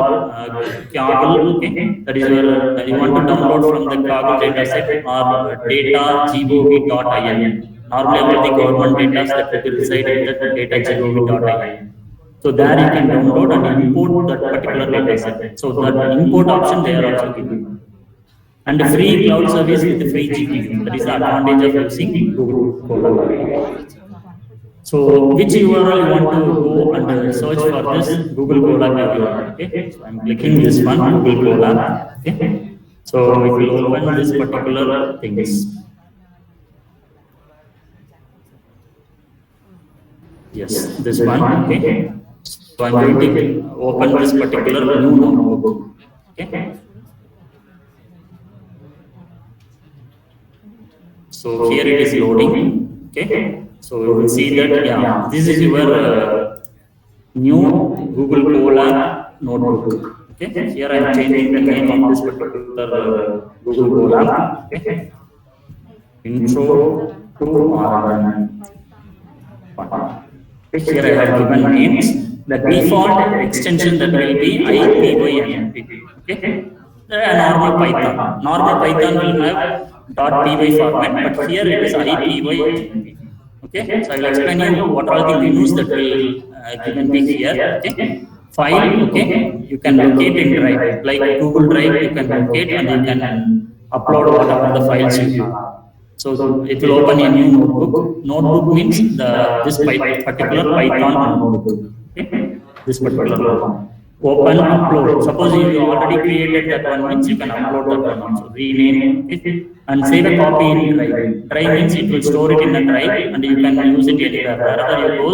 Kaggle. Okay, that is where you want to download from the Kaggle dataset or data.gov.in. Normally, all the government data that will reside in the data.gov.in. So there you can download and import that particular dataset. So that import option they are also given. And a free cloud service with the free GPU. That is the advantage of using Google Colab. So which URL you want to go and search for this Google Colab URL? Okay, so I'm clicking this one, Google Colab. Okay, so it will open this particular things. Yes, this one. Okay, so I'm going to open this particular new notebook. Okay. So here it is loading. Okay. So you will see that this is your new Google Colab notebook. Okay. Here I am changing the name of this particular Google Colab. Okay. Intro to RNN. Okay. Here I have given names. The default extension that will be IPYNP. Okay. Normal Python. Normal Python will have .py format, but here it is IPYNP. Okay, so I will explain you what are the menus that will given be here. Okay, file. Okay, you can locate in Drive, like Google Drive. You can locate and you can upload whatever the files you have. So it will open a new notebook. Notebook means this particular Python notebook. Okay, this particular one. Open, upload. Suppose you already created that one means you can upload that one also. Rename it and save a copy in Drive. Drive means it will store it in a Drive and you can use it anywhere. Wherever you go,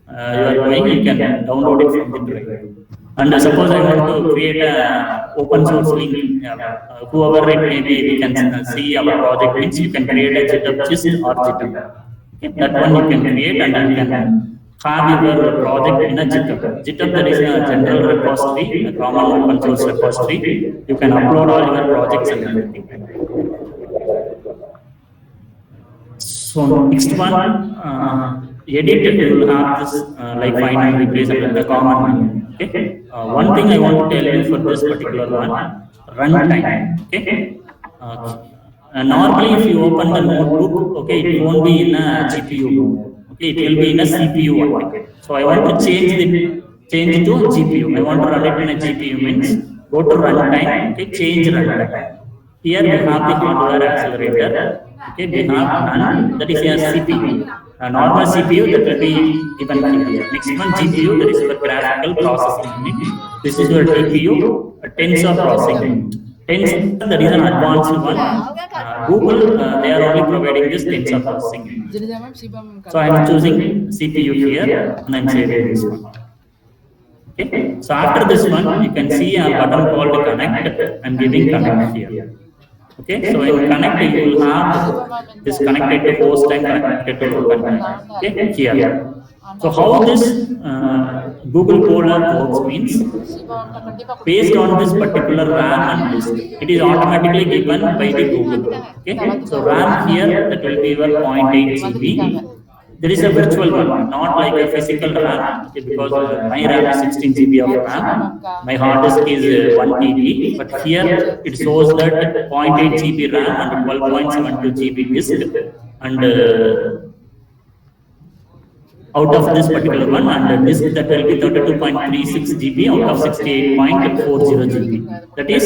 you are going, you can download it from the Drive. And suppose I want to create a open source link, whoever it may be, we can see our project means you can create a GitHub gist or GitHub. Okay, that one you can create and you can have your project in a GitHub. GitHub, that is a general repository, a common open source repository. You can upload all your projects and everything. So next one, edit, you will have this like find and replace and the common. Okay. One thing I want to tell you for this particular one, runtime. Okay. Normally, if you open the notebook, okay, it won't be in a GPU mode. Okay, it will be in a CPU one. So I want to change it to GPU. I want to run it in a GPU means go to runtime. Okay, change runtime. Here we have the hardware accelerator. Okay, we have none. That is a CPU. A normal CPU that will be given here. Next one GPU, that is your graphical processing unit. This is your GPU, a tensor processing unit. Tensor, that is an advanced one. Google, they are only providing this tensor processing unit. So I am choosing CPU here and I am saving this one. Okay. So after this one, you can see a button called connect. I am giving connect here. Okay, so in connect you will have this connected to host and connected to open. Okay, here. So how this Google Colab works means, based on this particular RAM and disk, it is automatically given by the Google. Okay, so RAM here, that will be your 0.8 GB. There is a virtual one, not like a physical RAM, okay, because my RAM is 16 GB of RAM, my hard disk is 1 TB, but here it shows that 0.8 GB RAM and 12.72 GB disk, and out of this particular one, and disk that will be 32.36 GB out of 68.40 GB. That is,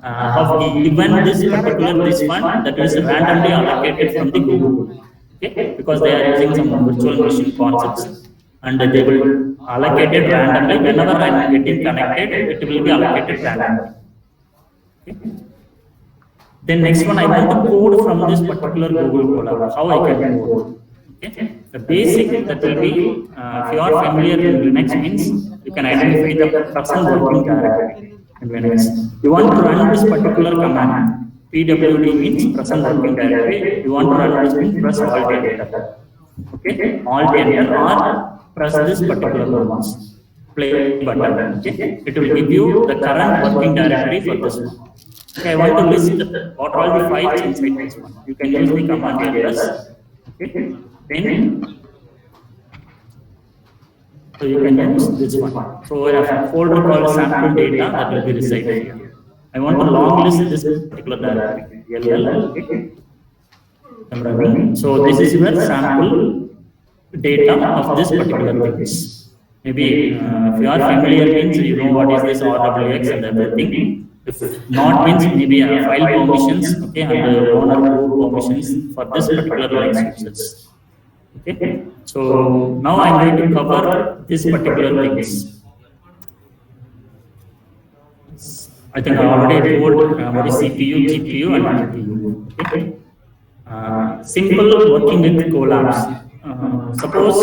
have given this particular this one that is randomly allocated from the Google. Okay, because they are using some virtual machine concepts, and they will allocate it randomly. Whenever I am getting connected, it will be allocated randomly. Okay. Then next one, I want to code from this particular Google Colab. How I can code? Okay. The basic that will be, if you are familiar with Linux, means you can identify the present working directory in Linux. You want to run this particular command. PWD means present working directory. You want to run this means press Alt Enter. Okay, Alt Enter or press this particular ones. Play button. Okay, it will give you the current working directory for this one. Okay, I want to list what are all the files inside this one. You can use the command ls. Okay, then so you can use this one. So I have a folder called sample data that will be resided here. I want to long list this particular directory, LL, okay. So this is your sample data of this particular things. Maybe if you are familiar, means you know what is this RWX and everything. If not, means maybe file permissions, okay, and owner group permissions for this particular Linux users. Okay. So now I am going to cover this particular things. I think I already told what is CPU, GPU, and GPU. Okay. Simple working with Colabs. Suppose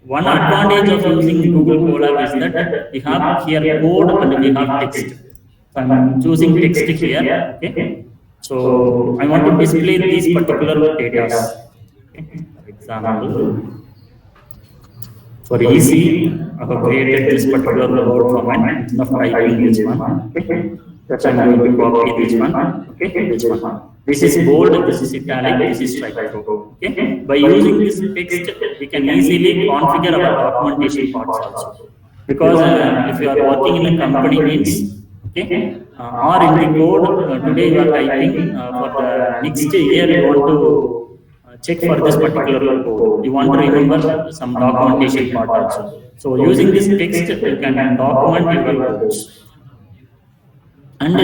one advantage of using Google Colab is that we have here code and we have text. So I am choosing text here. Okay. So I want to display these particular data. Okay. For example, for easy, I have created this particular word format instead of typing this one. Okay. That's why I'm going to copy this one. Okay, this one. This is bold, this is italic, this is strike through. Okay. By using this text, we can easily configure our documentation parts also. Because if you are working in a company, means okay, or in the code today you are typing for the next year you want to check for this particular code. You want to remember some documentation part also. So using this text, you can document your codes. And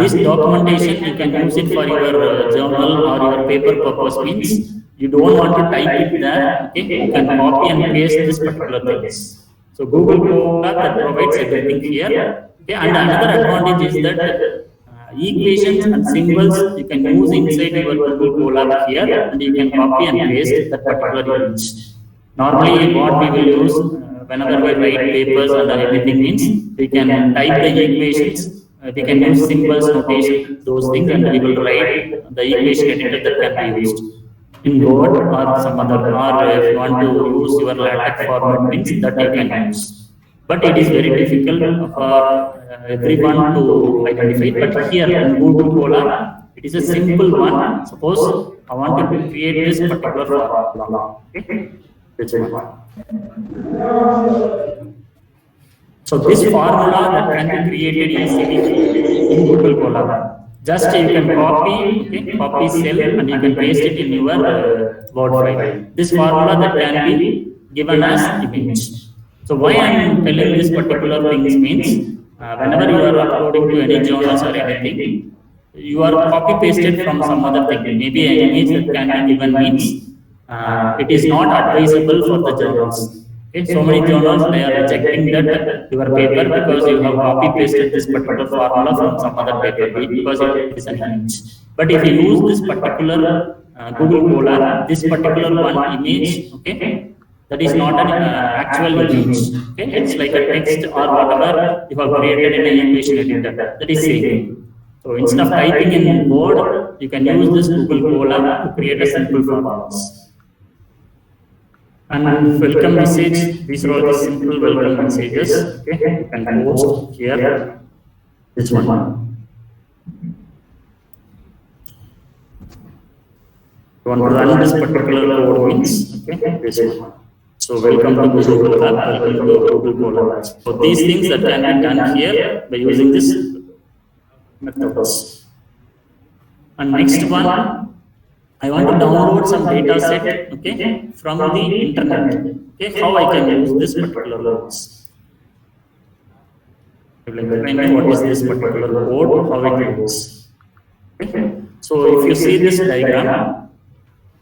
this documentation, you can use it for your journal or your paper purpose, means you don't want to type it there. Okay, you can copy and paste this particular things. So Google Colab that provides everything here. Okay, and another advantage is that equations and symbols you can use inside your Google Colab here, and you can copy and paste that particular image. Normally, what we will use whenever we write papers and everything, means we can type the equations, we can use symbols, notation, those things, and we will write the equation editor that can be used in Word or some other, or if you want to use your LaTeX format, means that you can use. But it is very difficult for everyone to identify. But here in Google Colab, it is a simple one. Suppose I want to create this particular formula. Okay, this one. So this formula that can be created easily in Google Colab. Just you can copy, okay, copy cell, and you can paste it in your Word file. This formula that can be given as image. So why I am telling this particular things means, whenever you are uploading to any journals or anything, you are copy pasted from some other thing. Maybe an image that can be given means it is not advisable for the journals. Okay, so many journals, they are rejecting that your paper because you have copy pasted this particular formula from some other paper because it is an image. But if you use this particular Google Colab, this particular one image, okay, that is not an actual image. Okay, it's like a text or whatever you have created in an equation editor. That is same. So instead of typing in Word, you can use this Google Colab to create a simple formulas. And welcome message, these are all the simple welcome messages. Okay, you can post here. This one. You want to run this particular code means, okay, this one. So welcome to Google Colab, welcome to Google Colab. So these things that can be done here by using this methods. And next one, I want to download some data set, okay, from the internet. Okay, how I can use this particular codes. I will explain what is this particular code, how it works. Okay. So if you see this diagram,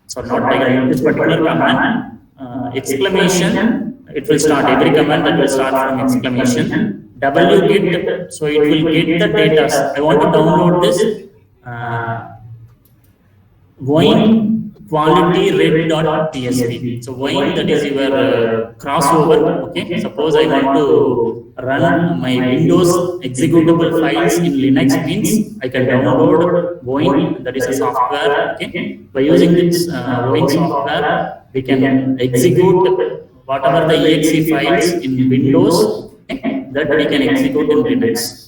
so not diagram, this particular command, exclamation, it will start, every command that will start from exclamation, wget, so it will get the data. I want to download this wine quality red.tsv. So wine, that is your crossover. Okay, suppose I want to run my Windows executable files in Linux means I can download wine, that is a software. Okay, by using this wine software, we can execute whatever the exe files in Windows, okay, that we can execute in Linux.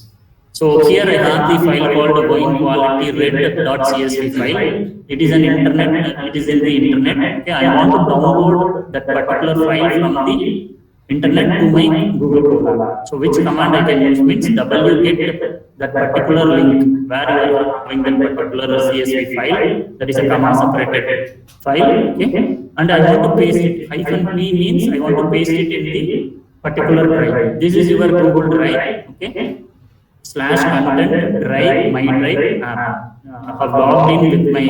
So here I have the file called wine quality red.csv file. It is an internet, it is in the internet. Okay, I want to download that particular file from the internet to my Google Colab. So which command I can use means wget that particular link where you are having that particular CSV file, that is a comma separated file. Okay, and I want to paste it. -p means I want to paste it in the particular drive. This is your Google Drive. Okay. /content drive my drive app. I have logged in with my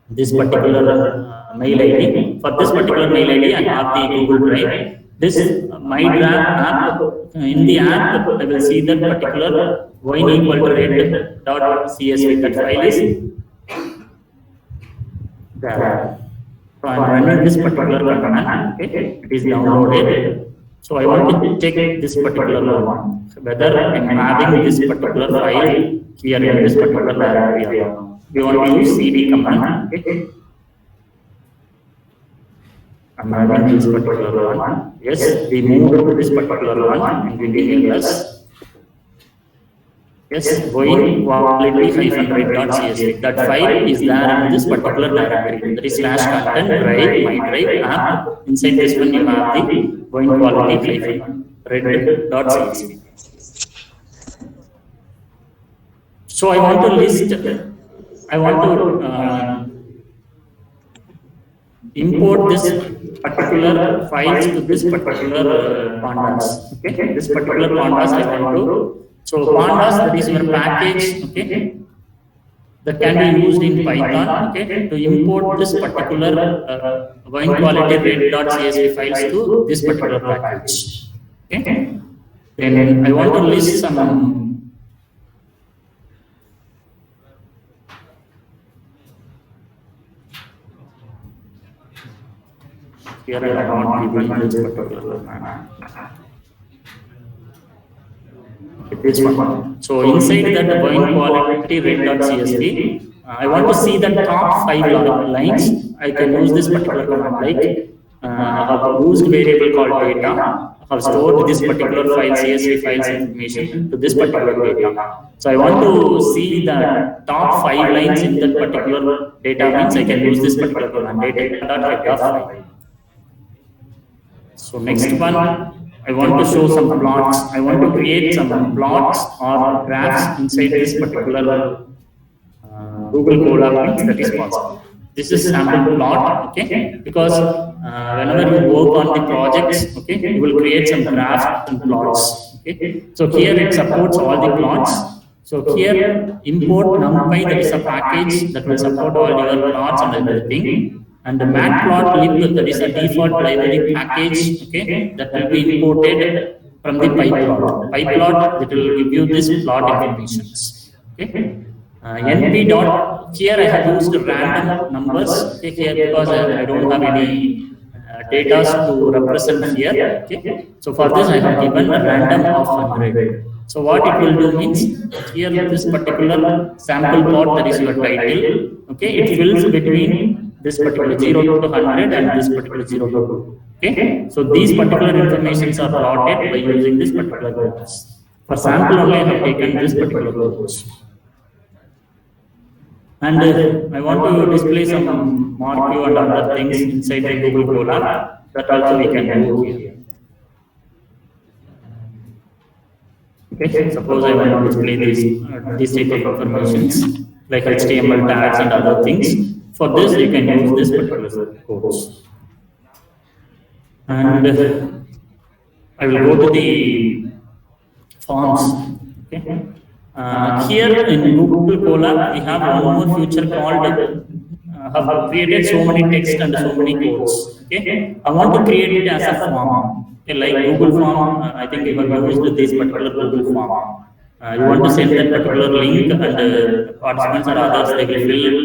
this particular mail ID. For this particular mail ID, I have the Google Drive. This my drive app, in the app, I will see that particular wine equal to red.csv. That file is there. So I am running this particular command. Okay, it is downloaded. So I want to check this particular one, whether I am having this particular file here in this particular directory. We want to use cd command. Okay. I am having this particular one. Yes, we move to this particular one and we did ls. Yes, wine quality -red.csv. That file is there in this particular directory. That is /content drive my drive app. Inside this one you have the wine quality red.csv. So I want to list, I want to import this particular files to this particular pandas. Okay, this particular pandas I want to. So pandas, that is your package. Okay, that can be used in Python. Okay, to import this particular wine quality red.csv files to this particular package. Okay, then I want to list some here. I have not given this particular this one. So inside that wine quality red.csv, I want to see the top 5 lines. I can use this particular command, like I have used variable called data. I have stored this particular file, CSV files information to this particular data. So I want to see the top 5 lines in that particular data means I can use this particular command, data.header file. So next one, I want to show some plots. I want to create some plots or graphs inside this particular Google Colab means that is possible. This is sample plot, okay? Because whenever you work on the projects, okay, you will create some graphs and plots. Okay, so here it supports all the plots. So here import NumPy, that is a package that will support all your plots and everything. And the matplotlib, that is a default library package, okay, that will be imported from the pyplot. Pyplot, that will give you this plot informations. Okay, np dot, here I have used random numbers. Okay, here because I don't have any data to represent here. Okay, so for this I have given a random of 100. So what it will do means, here this particular sample plot, that is your title. Okay, it fills between this particular 0 to 100 and this particular 0 to 2. Okay, so these particular informations are plotted by using this particular codes. For sample only, I have taken this particular codes. And I want to display some marquee and other things inside the Google Colab. That also we can do here. Okay, suppose I want to display these type of informations like HTML tags and other things. For this, you can use this particular codes. And I will go to the forms. Okay. Here in Google Colab, we have one more feature called have created so many text and so many codes. Okay, I want to create it as a form. Okay, like Google Form, I think you have used this particular Google Form. You want to send that particular link, and participants or others they will fill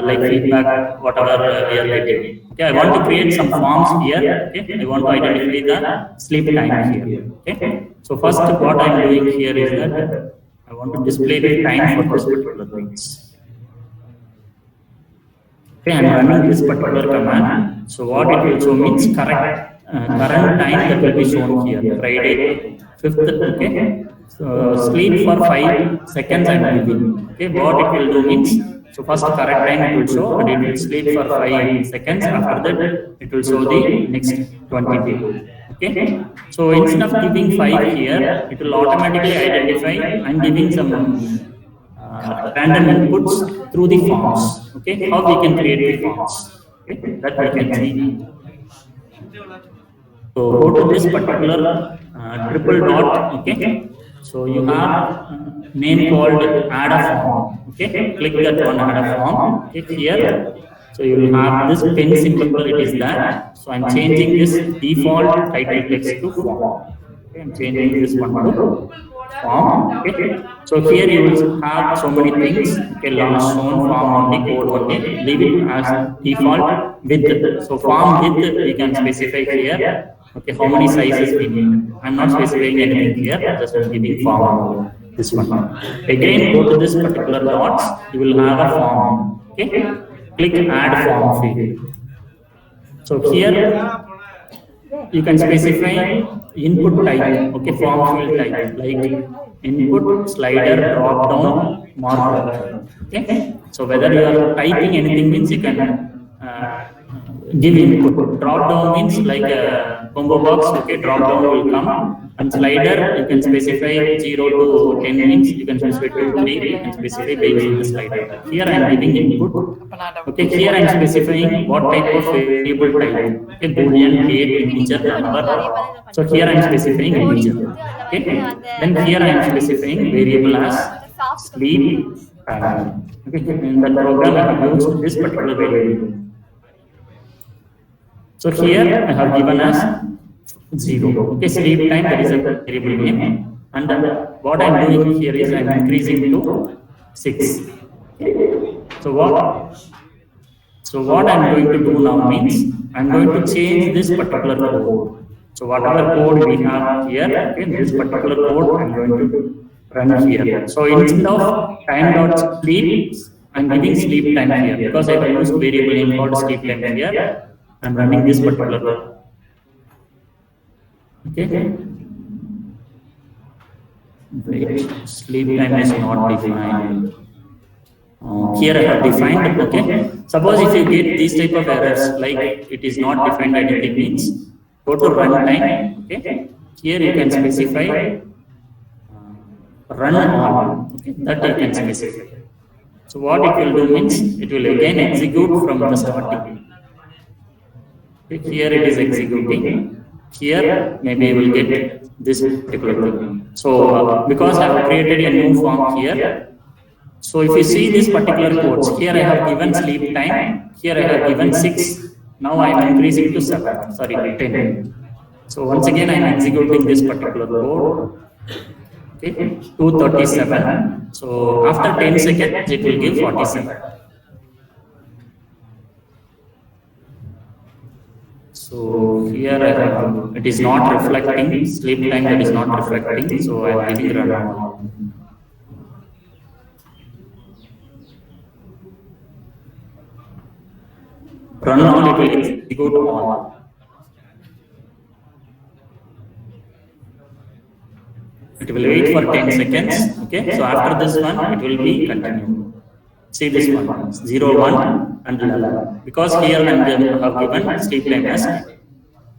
like feedback, whatever we are getting. Okay, I want to create some forms here. Okay, I want to identify the sleep time here. Okay, so first what I am doing here is that I want to display the time for this particular things. Okay, I am running this particular command. So what it will show means current time that will be shown here. Friday 5th. Okay, so sleep for 5 seconds I am giving. Okay, what it will do means, so first current time it will show, and it will sleep for 5 seconds. After that, it will show the next 22. Okay, so instead of giving 5 here, it will automatically identify I'm giving some random inputs through the forms. Okay, how we can create the forms. Okay, that we can see. So go to this particular triple dot. Okay, so you have name called add a form. Okay, click that one, add a form. Click here. So you will have this pen symbol, it is that. So I'm changing this default title text to form. Okay, I'm changing this one to form. Okay, so here you will have so many things. Okay, launch shown, form only, code only. Leave it as default width. So form width we can specify here. Okay, how many sizes we need. I'm not specifying anything here. Just giving form. This one. Again, go to this particular dots. You will have a form. Okay. Click add form field. So here you can specify input type. Okay, form field type like input, slider, drop down, marker. Okay, so whether you are typing anything means you can give input. Drop down means like a combo box. Okay, drop down will come. And slider, you can specify 0 to 10 means you can specify 2, 3, you can specify based on the slider. Here I am giving input. Okay, here I am specifying what type of variable type. Okay, Boolean, date, integer, number. So here I am specifying integer. Okay, then here I am specifying variable as sleep time. Okay, in that program I have used this particular variable. So here I have given as 0. Okay, sleep time, that is a variable name. And what I am doing here is I am increasing to 6. So what I am going to do now means I am going to change this particular code. So whatever code we have here, okay, this particular code I am going to run here. So instead of time.sleep, I am giving sleep time here because I have used variable name called sleep time here. I am running this particular. Okay. Wait, sleep time is not defined. Here I have defined. Okay. Suppose if you get these type of errors, like it is not defined anything means, go to runtime. Okay. Here you can specify run all. Okay. That you can specify. So what it will do means it will again execute from the starting. Okay. Here it is executing. Here maybe you will get this particular thing. So because I have created a new form here, so if you see this particular codes, here I have given sleep time, here I have given 6, now I am increasing to 7, sorry 10. So once again I am executing this particular code, okay, 237. So after 10 seconds it will give 47. So here I have, it is not reflecting, sleep time that is not reflecting, so I am giving run all. run all, it will execute all. It will wait for 10 seconds. Okay, so after this one, it will be continued. See this one, 0, 1 and 11. Because here I have given sleep time as.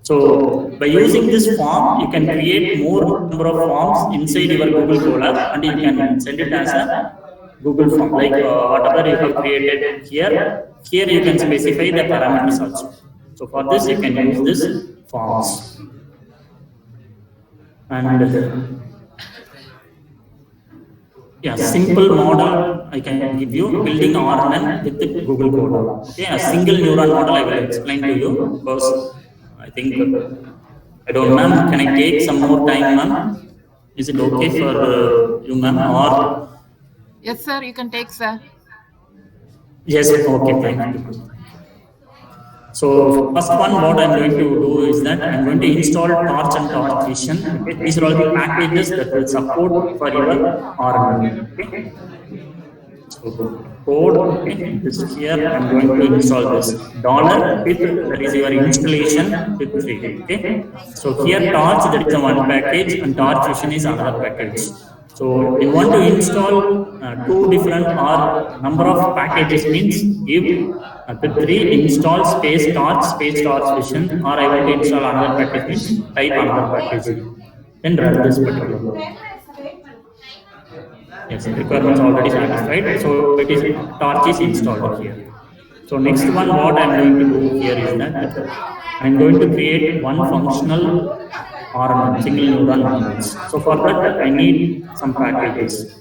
So by using this form, you can create more number of forms inside your Google Colab, and you can send it as a Google form. Like whatever you have created here you can specify the parameters also. So for this, you can use this forms. And yeah, simple model I can give you, building RNN with the Google Colab. Okay, a single neuron model I will explain to you, because I think, I don't know, ma'am, can I take some more time, ma'am? Is it okay for you, ma'am, or? Yes, sir, you can take, sir. Yes, okay, thank you. So first one, what I'm going to do is that I'm going to install Torch and Torch Vision. Okay? These are all the packages that will support for your RNN. Okay? So code, okay, this is here. I'm going to install this $pip, that is your installation pip 3. Okay? So here Torch, that is one package, and Torch Vision is another package. So you want to install two different or number of packages, means give pip 3 install space Torch Vision, or I want to install another package, means type another package. Then run this particular. Yes, requirements already satisfied. So it is Torch is installed here. So next one, what I am going to do here is that I am going to create one functional RNN, single neuron models. So for that, I need some packages.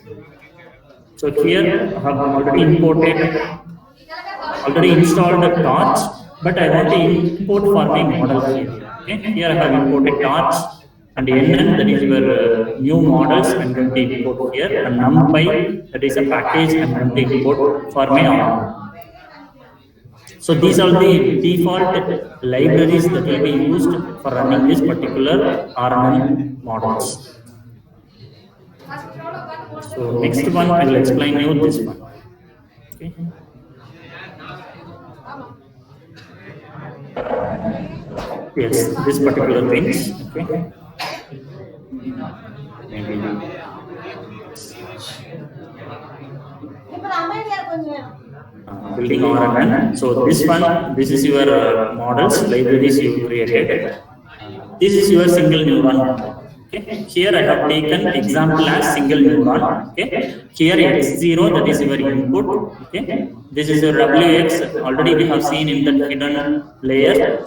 So here I have already installed the Torch, but I want to import for my model here. Okay, here I have imported Torch and NN, that is your new models I'm going to import here, and NumPy, that is a package I'm going to import for my RNN. So these are the default libraries that will be used for running this particular RNN models. So next one, I will explain you this one. Okay. Yes, this particular things. Okay. Building RNN. So this one, this is your models, libraries you created. This is your single neuron model. Okay. Here I have taken example as single neuron. Okay. Here x0, that is your input. Okay. This is your wx. Already we have seen in the hidden layer.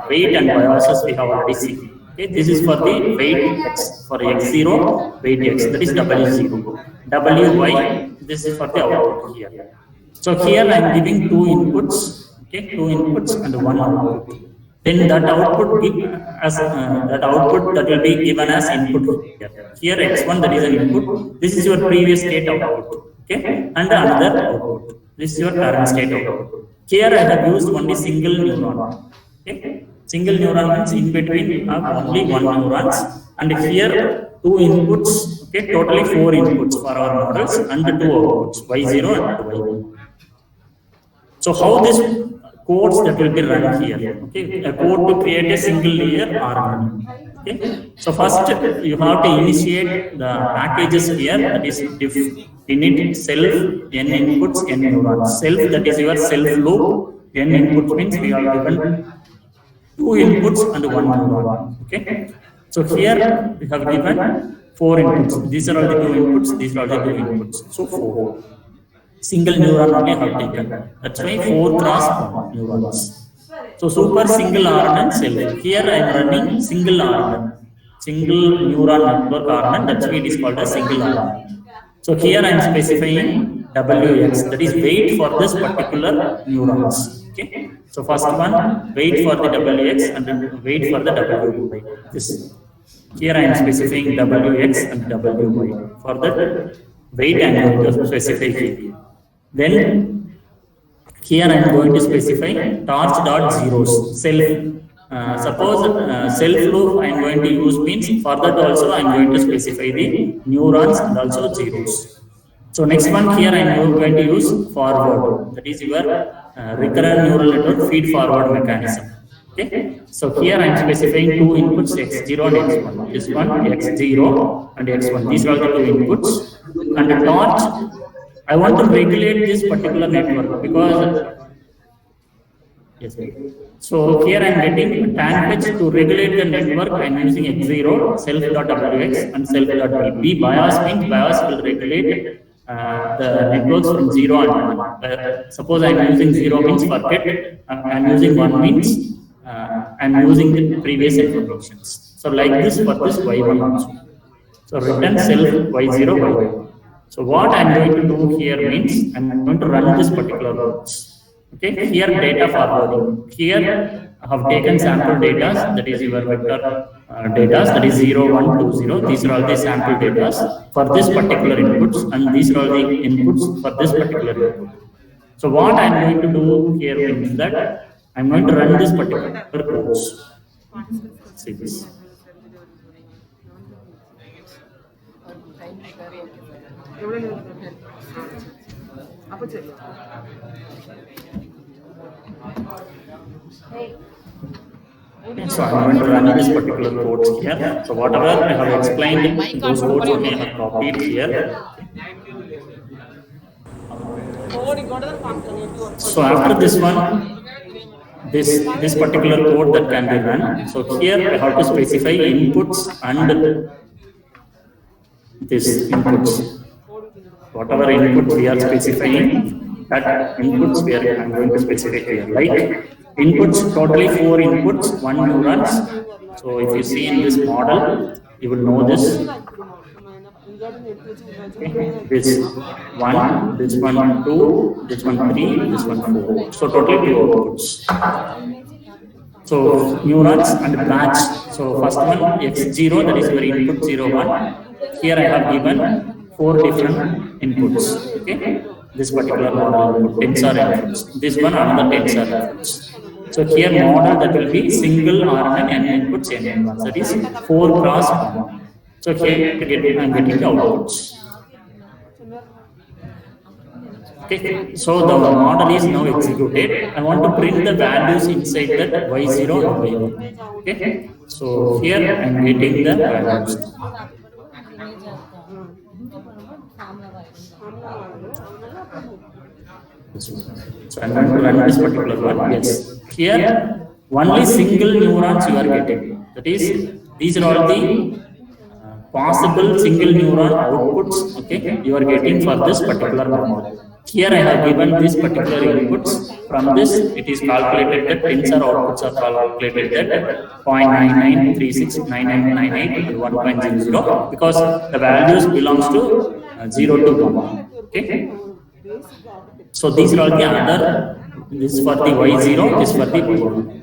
Weight and biases we have already seen. Okay. This is for the weight x. For x0, weight x. That is w0. wy. This is for the output here. So here I am giving two inputs. Okay. Two inputs and one output. Then that output that will be given as input here. Here x1, that is an input. This is your previous state output. Okay, and another output. This is your current state output. Here I have used only single neuron. Okay, single neuron means in between we have only one neurons, and here two inputs. Okay, totally 4 inputs for our models and 2 outputs, y0 and y1. So how this codes that will be run here? Okay, a code to create a single layer RNN. Okay, so first you have to initiate the packages here, that is diff init self n inputs n neurons. Self, that is your self loop. N inputs means we have given 2 inputs and 1 neuron. Okay, so here we have given 4 inputs. These are all the 2 inputs. These are all the 2 inputs. So 4. Single neuron only have taken. That's why 4 cross 1 neurons. So super single RNN self. Here I am running single RNN, single neuron network RNN. That's why it is called a single RNN. So here I am specifying WX, that is weight for this particular neurons. Okay. So first one, weight for the WX and then weight for the WY. This. Here I am specifying WX and WY. For that weight I am going to specify here. Then here I am going to specify torch.zeros self. Suppose self loop I am going to use means for that also I am going to specify the neurons and also zeros. So next one here I am going to use forward, that is your recurrent neural network feed forward mechanism. Okay, so here I am specifying two inputs x0 and x1. This one x0 and x1. These are the two inputs. And the torch, I want to regulate this particular network because yes. So here I am getting tan fetch to regulate the network. I am using x0 self.wx and self.b. Bias means bias will regulate the networks from 0 and 1. Suppose I am using 0 means forget, I am using 1 means I am using the previous informations. So like this for this y1 also. So return self y0 y1. So what I am going to do here means I am going to run this particular routes. Okay, here data forwarding. Here I have taken sample data, that is your vector data, that is 0, 1, 2, 0. These are all the sample data for this particular inputs, and these are all the inputs for this particular input. So what I am going to do here means that I am going to run this particular codes. See this. So I'm going to run this particular codes here. So whatever I have explained, those codes only I have copied here. So after this one, this particular code that can be run. So here I have to specify inputs and this inputs. Whatever inputs we are specifying, that inputs we are I'm going to specify here. Like inputs, totally 4 inputs, 1 neurons. So if you see in this model, you will know this. Okay. This 1, this one 2, this one 3, this one 4. So totally 2 outputs. So neurons and branch. So first one x0, that is your input 0, 1. Here I have given 4 different inputs. Okay, this particular model input, tensor inputs. This one another tensor inputs. So here model that will be single RNN n inputs n inputs. That is 4 cross 1. So here I am getting the outputs. Okay, so the model is now executed. I want to print the values inside that y0 and y1. Okay, so here I am getting the values. So I'm going to run this particular one. Yes. Here only single neurons you are getting. That is, these are all the possible single neuron outputs. Okay, you are getting for this particular model. Here I have given this particular inputs. From this, it is calculated that tensor outputs are calculated at 0.99369998 and 1.00 because the values belongs to 0 to 1. Okay. So these are all the other. This is for the y0. This is for the y1.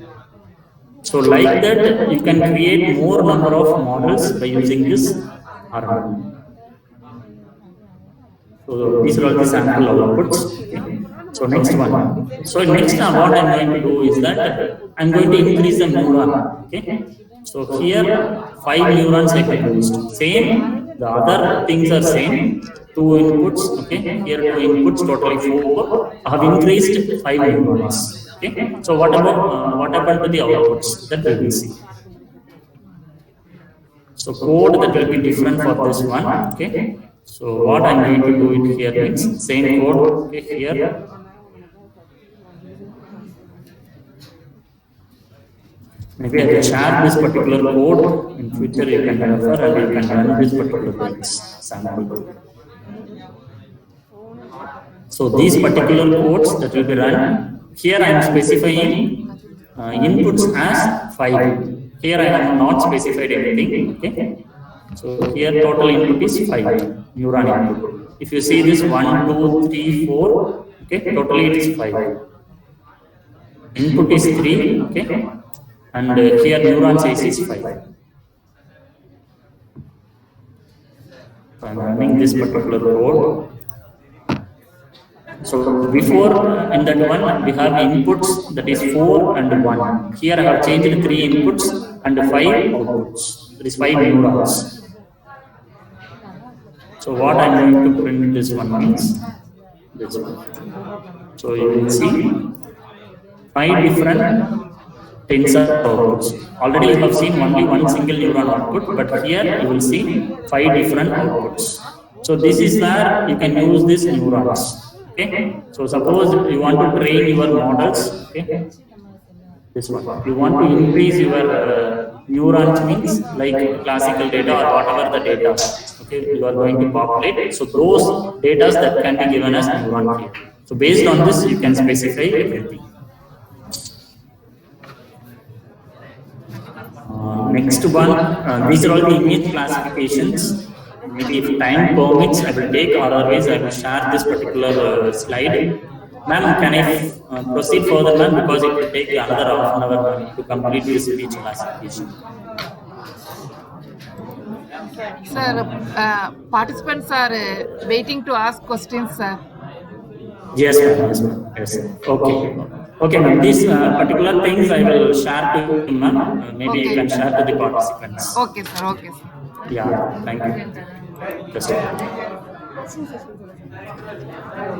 So like that, you can create more number of models by using this RNN. So these are all the sample outputs. Okay. So next one. So next what I am going to do is that I am going to increase the neuron. Okay. So here 5 neurons I have used. Same. The other things are same. 2 inputs. Okay. Here 2 inputs. Totally 4. I have increased 5 neurons. Okay. So what about what happened to the outputs? That we will see. So code that will be different for this one. Okay. So what I am going to do it here is same code. Okay. Here. Maybe I will share this particular code. In future you can refer and you can run this particular sample. So these particular codes that will be run. Here I am specifying inputs as 5. Here I have not specified anything. Okay. So here total input is 5 neuron input. If you see this 1, 2, 3, 4. Okay. Totally it is 5. Input is 3. Okay. And here neuron size is 5. So I am running this particular code. So before in that one we have inputs that is 4 and 1. Here I have changed 3 inputs and 5 outputs. That is 5 neurons. So what I am going to print this one means this one. So you will see 5 different tensor outputs. Already you have seen only one single neuron output, but here you will see 5 different outputs. So this is where you can use these neurons. Okay. So suppose you want to train your models. Okay. This one. You want to increase your neurons means like classical data or whatever the data. Okay. You are going to populate. So those data that can be given as neuron here. So based on this, you can specify everything. Next one, these are all the image classifications. Maybe if time permits, I will take, or otherwise I will share this particular slide. Ma'am, can I proceed further, ma'am? Because it will take another half an hour to complete this image classification. Sir, participants are waiting to ask questions, sir. Yes, ma'am. Yes, ma'am. Yes. Okay. Okay, ma'am. These particular things I will share to you, ma'am. Maybe you can share to the participants. Okay, sir. Okay, sir. Yeah, thank you. Just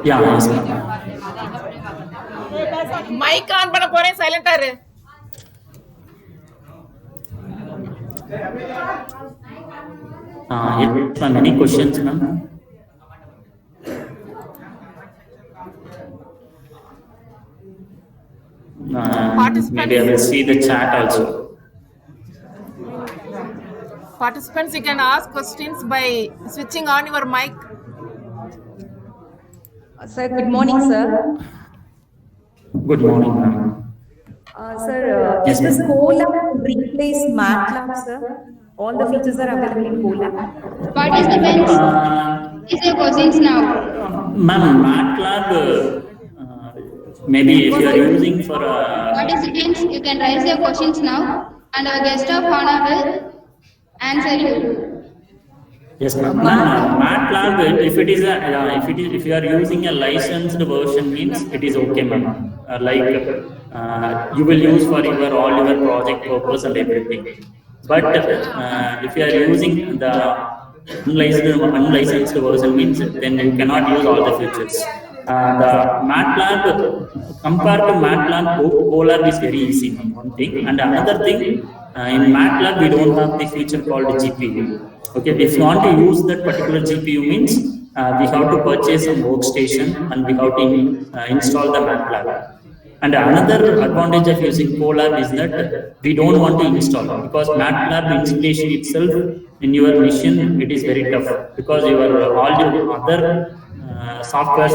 yeah, yes, ma'am. Mic on பண்ண போறேன், silent ஆரு. Yes, ma'am. Any questions, ma'am? Maybe I will see the chat also. Participants, you can ask questions by switching on your mic. Sir, good morning, sir. Good morning, ma'am. Sir, Yes, is this ma'am. Colab replace MATLAB, sir? All the features are available in Colab. Participants, is your questions now? Ma'am, MATLAB, maybe if you are using for Participants, you can raise your questions now, and our guest of honor will answer you. yes, ma'am. MATLAB, if it is a, if you are using a licensed version, means it is okay, ma'am. You will use for all your project purpose and everything. But if you are using the unlicensed version, means then you cannot use all the features. The MATLAB, compared to MATLAB, Colab is very easy, one thing. And another thing, in MATLAB, we don't have the feature called GPU. Okay, if you want to use that particular GPU, means we have to purchase a workstation and we have to install the MATLAB. And another advantage of using Colab is that we don't want to install, because MATLAB installation itself in your machine, it is very tough, because all your other softwares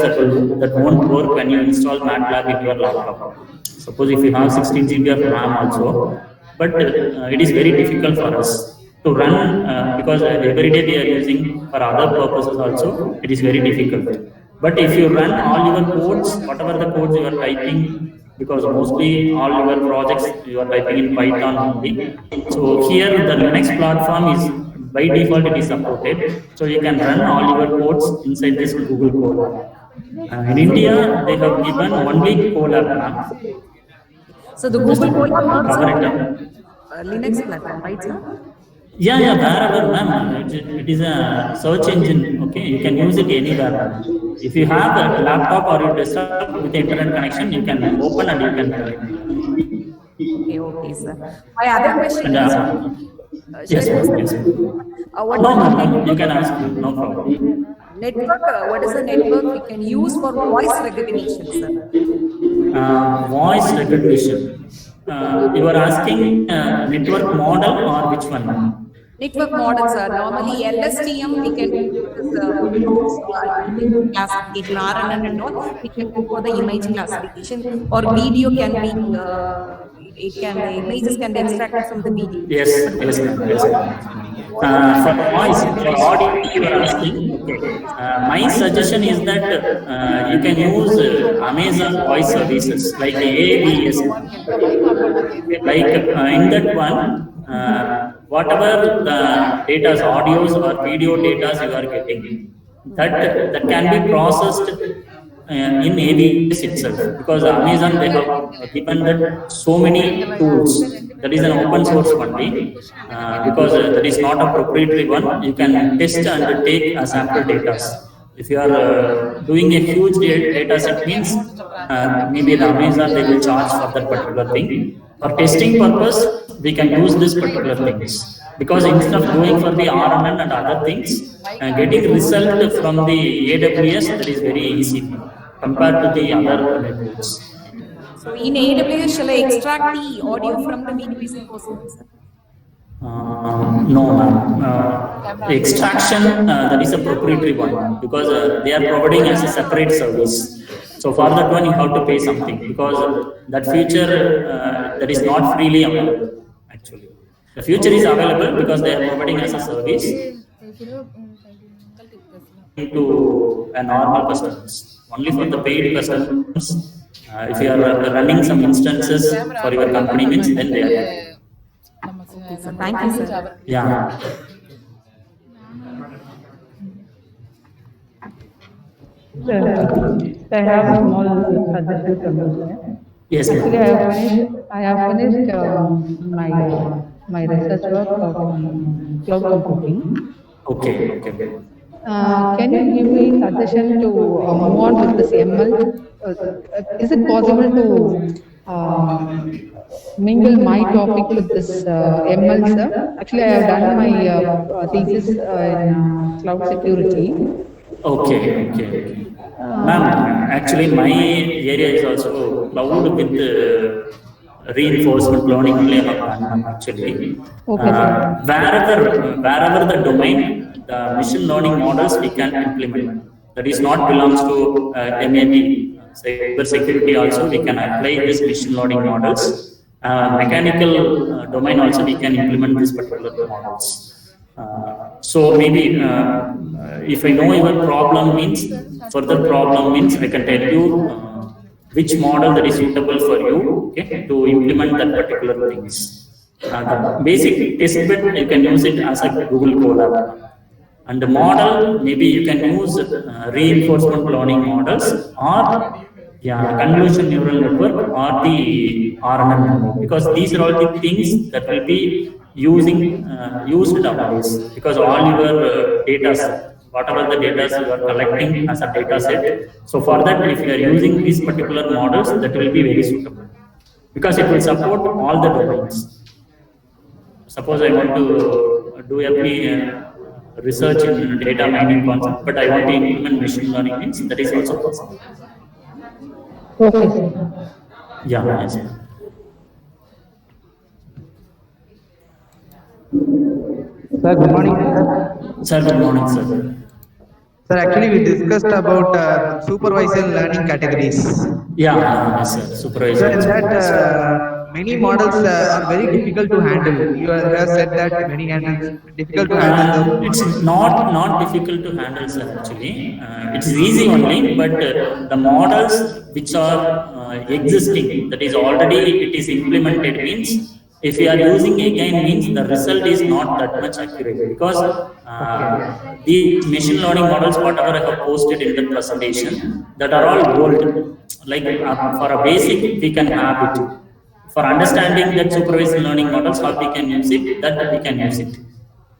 that won't work when you install MATLAB in your laptop. Suppose if you have 16 GB of RAM also, but it is very difficult for us to run, because every day we are using for other purposes also, it is very difficult. But if you run all your codes, whatever the codes you are typing, because mostly all your projects you are typing in Python only. So here the Linux platform is by default it is supported. So you can run all your codes inside this Google Colab. In India, they have given only Colab. So the Google Colab works on Linux platform, right, sir? Yeah, wherever, ma'am. It is a search engine. Okay, you can use it anywhere. If you have a laptop or your desktop with internet connection, you can open and you can run it. Okay, sir. My other question And, is, yes, ma'am. Yes. what No, is the ma'am. You can ask me. No problem. network? What is the network we can use for voice recognition, sir? Voice recognition. You are asking network model or which one? Network models are normally LSTM. We can use classification, RNN and all. We can go for the image classification, or video can be. The images can be extracted from the video. Yes, ma'am. Yes, ma'am. For voice, for audio, you are asking. Okay. My suggestion is that you can use Amazon voice services like AVS. Like in that one, whatever the data, audios or video data you are getting, that can be processed in AVS itself, because Amazon, they have given that so many tools. That is an open source only, because that is not a proprietary one. You can test and take a sample data. If you are doing a huge data set, means maybe the Amazon they will charge for that particular thing. For testing purpose, we can use this particular things because instead of going for the RNN and other things, getting result from the AWS that is very easy compared to the other methods. So in AWS, shall I extract the audio from the VPC courses? No, ma'am. Extraction, that is a proprietary one because they are providing as a separate service. So for that one, you have to pay something because that feature that is not freely available. Actually, the feature is available because they are providing as a service to a normal customers. Only for the paid customers. If you are running some instances for your company, means then they are. Okay, sir. Thank you, sir. Yeah. I have a small suggestion from you. Yes, Actually, ma'am. I have finished my research work on cloud computing. Okay. Okay. Can you give me suggestion to move on with this ML? Is it possible to mingle my topic with this ML, sir? Actually, I have done my thesis in cloud security. Okay. Ma'am, actually my area is also cloud with reinforcement learning only I have done actually. Okay, sir. Wherever the domain, the machine learning models we can implement. That is not belongs to MAP. Cyber security also we can apply this machine learning models. Mechanical domain also we can implement this particular models. So maybe if I know your problem means, further problem means I can tell you which model that is suitable for you, okay, to implement that particular things. The basic test bed you can use it as a Google Colab. And the model maybe you can use reinforcement learning models or convolution neural network or the RNN model, because these are all the things that will be used nowadays, because all your data set, whatever the data you are collecting as a data set, so for that if you are using these particular models, that will be very suitable because it will support all the domains. Suppose I want to do a research in data mining concept, but I want to implement machine learning means that is also possible. Okay, sir. Yeah, yes. Sir, good morning, sir. Sir, good morning, sir. Sir, actually we discussed about supervisor learning categories. Yeah, yes, sir. Supervisor. Sir, in that many models are very difficult to handle. You have said that many handles difficult to handle. It's not difficult to handle, sir. Actually, it's easy only. But the models which are existing, that is already it is implemented, means if you are using again means the result is not that much accurate, because the machine learning models whatever I have posted in the presentation, that are all old. Like for a basic we can have it. For understanding that supervised learning models, how we can use it, that we can use it.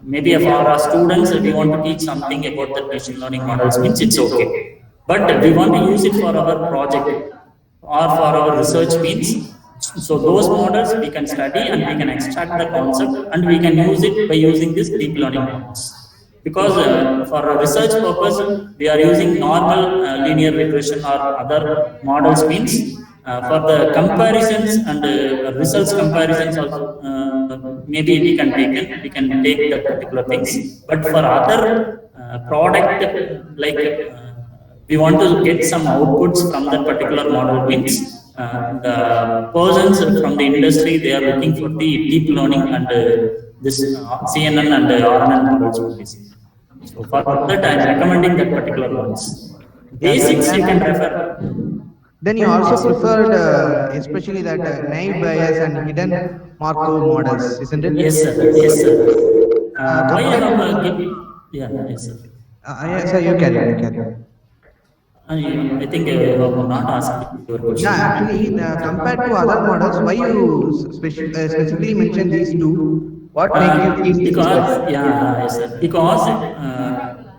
Maybe for our students, if we want to teach something about the machine learning models, means it's okay. But we want to use it for our project or for our research means. So those models we can study and we can extract the concept and we can use it by using these deep learning models. Because for a research purpose, we are using normal linear regression or other models means. For the comparisons and results comparisons also, maybe we can take that particular things. But for other product, like we want to get some outputs from that particular model means, the persons from the industry, they are looking for the deep learning and this CNN and RNN models. So for that, I am recommending that particular ones. Basics you can refer. Then you also preferred, especially that naive bias and hidden Markov models, isn't it? Yes, sir. Yes, sir. Why I have yes, sir. Yes, sir. You carry. I think I have not asked your question. Yeah, actually, compared to other models, why you specifically mentioned these two? What makes you think? Because yes, sir. Because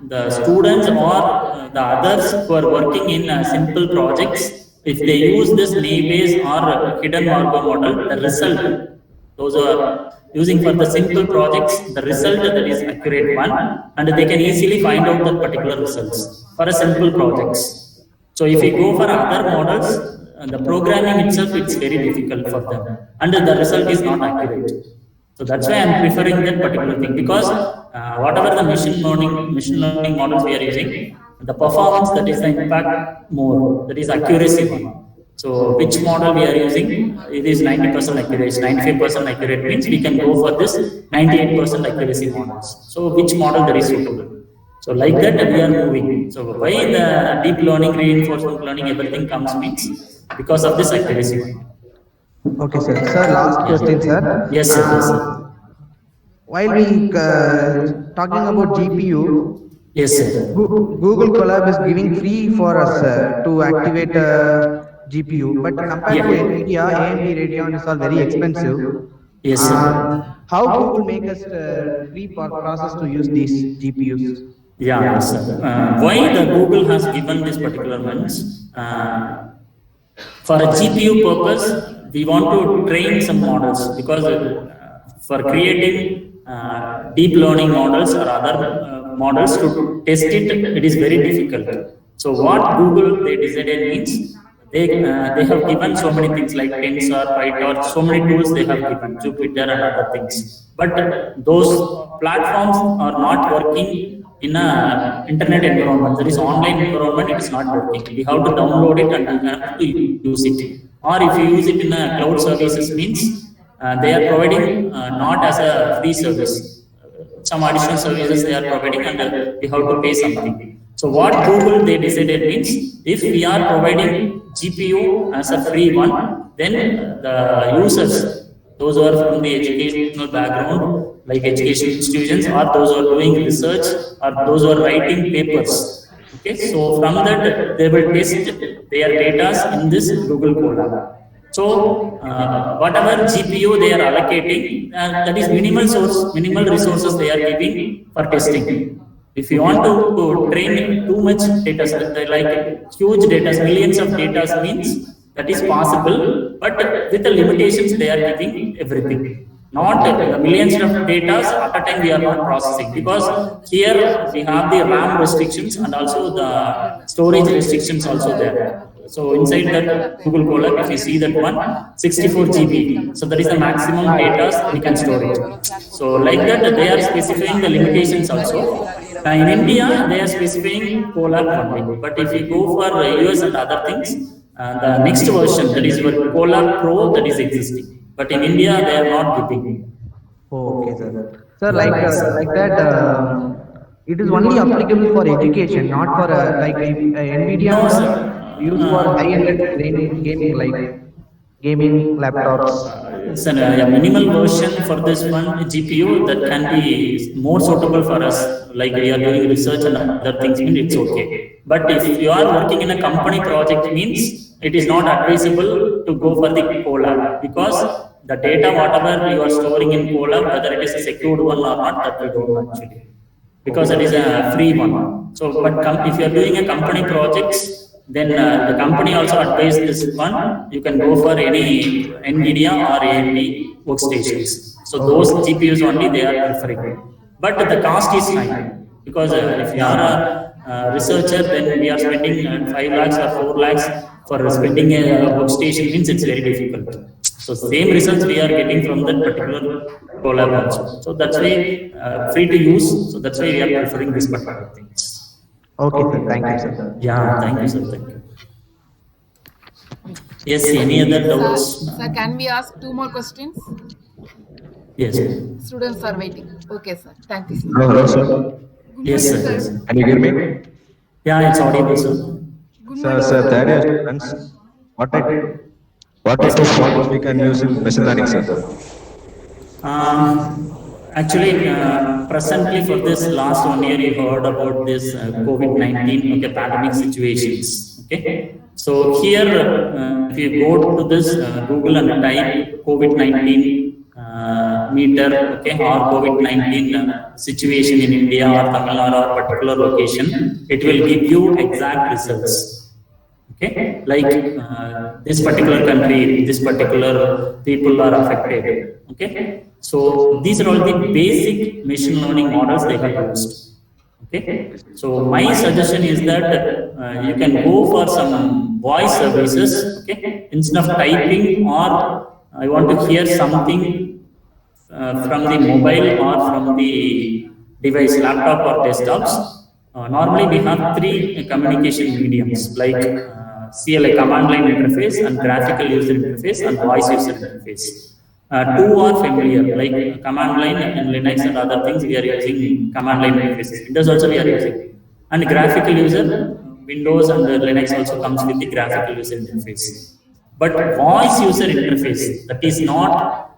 the students or the others who are working in simple projects, if they use this naive or hidden Markov model, the result, those are using for the simple projects, the result that is accurate one, and they can easily find out the particular results for a simple projects. So if we go for other models, the programming itself, it's very difficult for them, and the result is not accurate. So that's why I'm preferring that particular thing, because whatever the machine learning models we are using, the performance, that is the impact more, that is accuracy one. So which model we are using, it is 90% accurate, 95% accurate means we can go for this 98% accuracy models. So which model that is suitable? So like that we are moving. So why the deep learning, reinforcement learning, everything comes means because of this accuracy. Okay, sir. Sir, last question, sir. Yes, sir. Yes, sir. While we talking about GPU, Yes, sir. Google Colab is giving free for us to activate GPU, but compared to NVIDIA, AMD Radeon is all very expensive. Yes, sir. How Google make us free process to use these GPUs? Yeah, yes, sir. Why the Google has given this particular ones? For a GPU purpose, we want to train some models, because for creating deep learning models or other models to test it, it is very difficult. So what Google they decided means, they have given so many things like Tensor, PyTorch, so many tools they have given, Jupyter and other things. But those platforms are not working in a internet environment. There is online environment, it is not working. We have to download it and we have to use it. Or if you use it in a cloud services means, they are providing not as a free service. Some additional services they are providing, and we have to pay something. So what Google they decided means, if we are providing GPU as a free one, then the users, those who are from the educational background, like education institutions, or those who are doing research, or those who are writing papers. Okay, so from that they will test their data in this Google Colab. So whatever GPU they are allocating, that is minimal resources they are giving for testing. If you want to train too much data, like huge data, millions of data means, that is possible, but with the limitations they are giving everything. Not the millions of data at a time we are not processing, because here we have the RAM restrictions and also the storage restrictions also there. So inside that Google Colab, if you see that one, 64 GB. So that is the maximum data we can store it. So like that, they are specifying the limitations also. In India, they are specifying Colab only. But if you go for US and other things, the next version, that is your Colab Pro, that is existing. But in India, they are not giving. Oh, okay, sir. Sir, like that, it is only applicable for education, not for like NVIDIA. No, sir. Used for high-end gaming, like gaming laptops. It's a minimal version for this one GPU that can be more suitable for us. Like we are doing research and other things, it's okay. But if you are working in a company project, means it is not advisable to go for the Colab, because the data whatever you are storing in Colab, whether it is a secured one or not, that we don't know actually, because it is a free one. So, but if you are doing a company projects, then the company also advised this one, you can go for any NVIDIA or AMD workstations. So those GPUs only they are preferring. But the cost is high, because if you are a researcher, then we are spending 5 lakhs or 4 lakhs for spending a workstation, means it's very difficult. So same results we are getting from that particular Colab also. So that's why free to use. So that's why we are preferring this particular things. Okay, sir. Thank you, sir. Yeah, thank you, sir. Thank you. Yes, any other doubts? Sir, can we ask 2 more questions? Yes. Students are waiting. Okay, sir. Thank you, sir. Hello, sir. Yes, sir. Yes. Can you hear me? Yeah, it's audible, sir. Sir, third year students, what type of models we can use in machine learning, sir? Actually, presently for this last 1 year, you heard about this COVID-19 pandemic situations. Okay, so here, if you go to this Google and type COVID-19 meter, okay, or COVID-19 situation in India or Tamil Nadu or particular location, it will give you exact results. Okay, like this particular country, this particular people are affected. Okay, so these are all the basic machine learning models they have used. Okay, so my suggestion is that you can go for some voice services. Okay, instead of typing, or I want to hear something from the mobile or from the device, laptop or desktops. Normally we have three communication mediums like CLI, command line interface, and graphical user interface, and voice user interface. Two are familiar, like command line in Linux and other things we are using command line interfaces. Windows also we are using. And graphical user, Windows and Linux also comes with the graphical user interface. But voice user interface, that is not,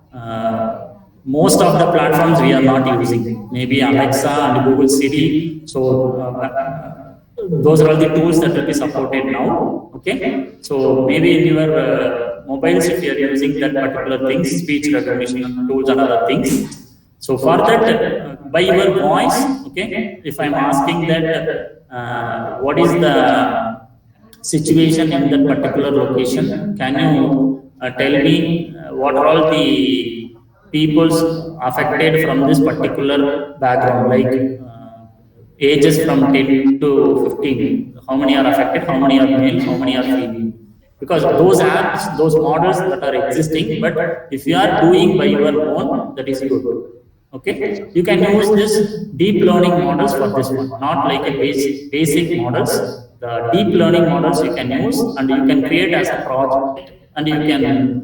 most of the platforms we are not using. Maybe Alexa and Google Siri. So those are all the tools that will be supported now. Okay, so maybe in your mobiles, if you are using that particular things, speech recognition tools and other things. So for that, by your voice, okay, if I'm asking that what is the situation in that particular location, can you tell me what are all the peoples affected from this particular background, like ages from 10 to 15, how many are affected, how many are male, how many are female. Because those apps, those models that are existing, but if you are doing by your own, that is good. Okay, you can use this deep learning models for this one, not like a basic models. The deep learning models you can use, and you can create as a project, and you can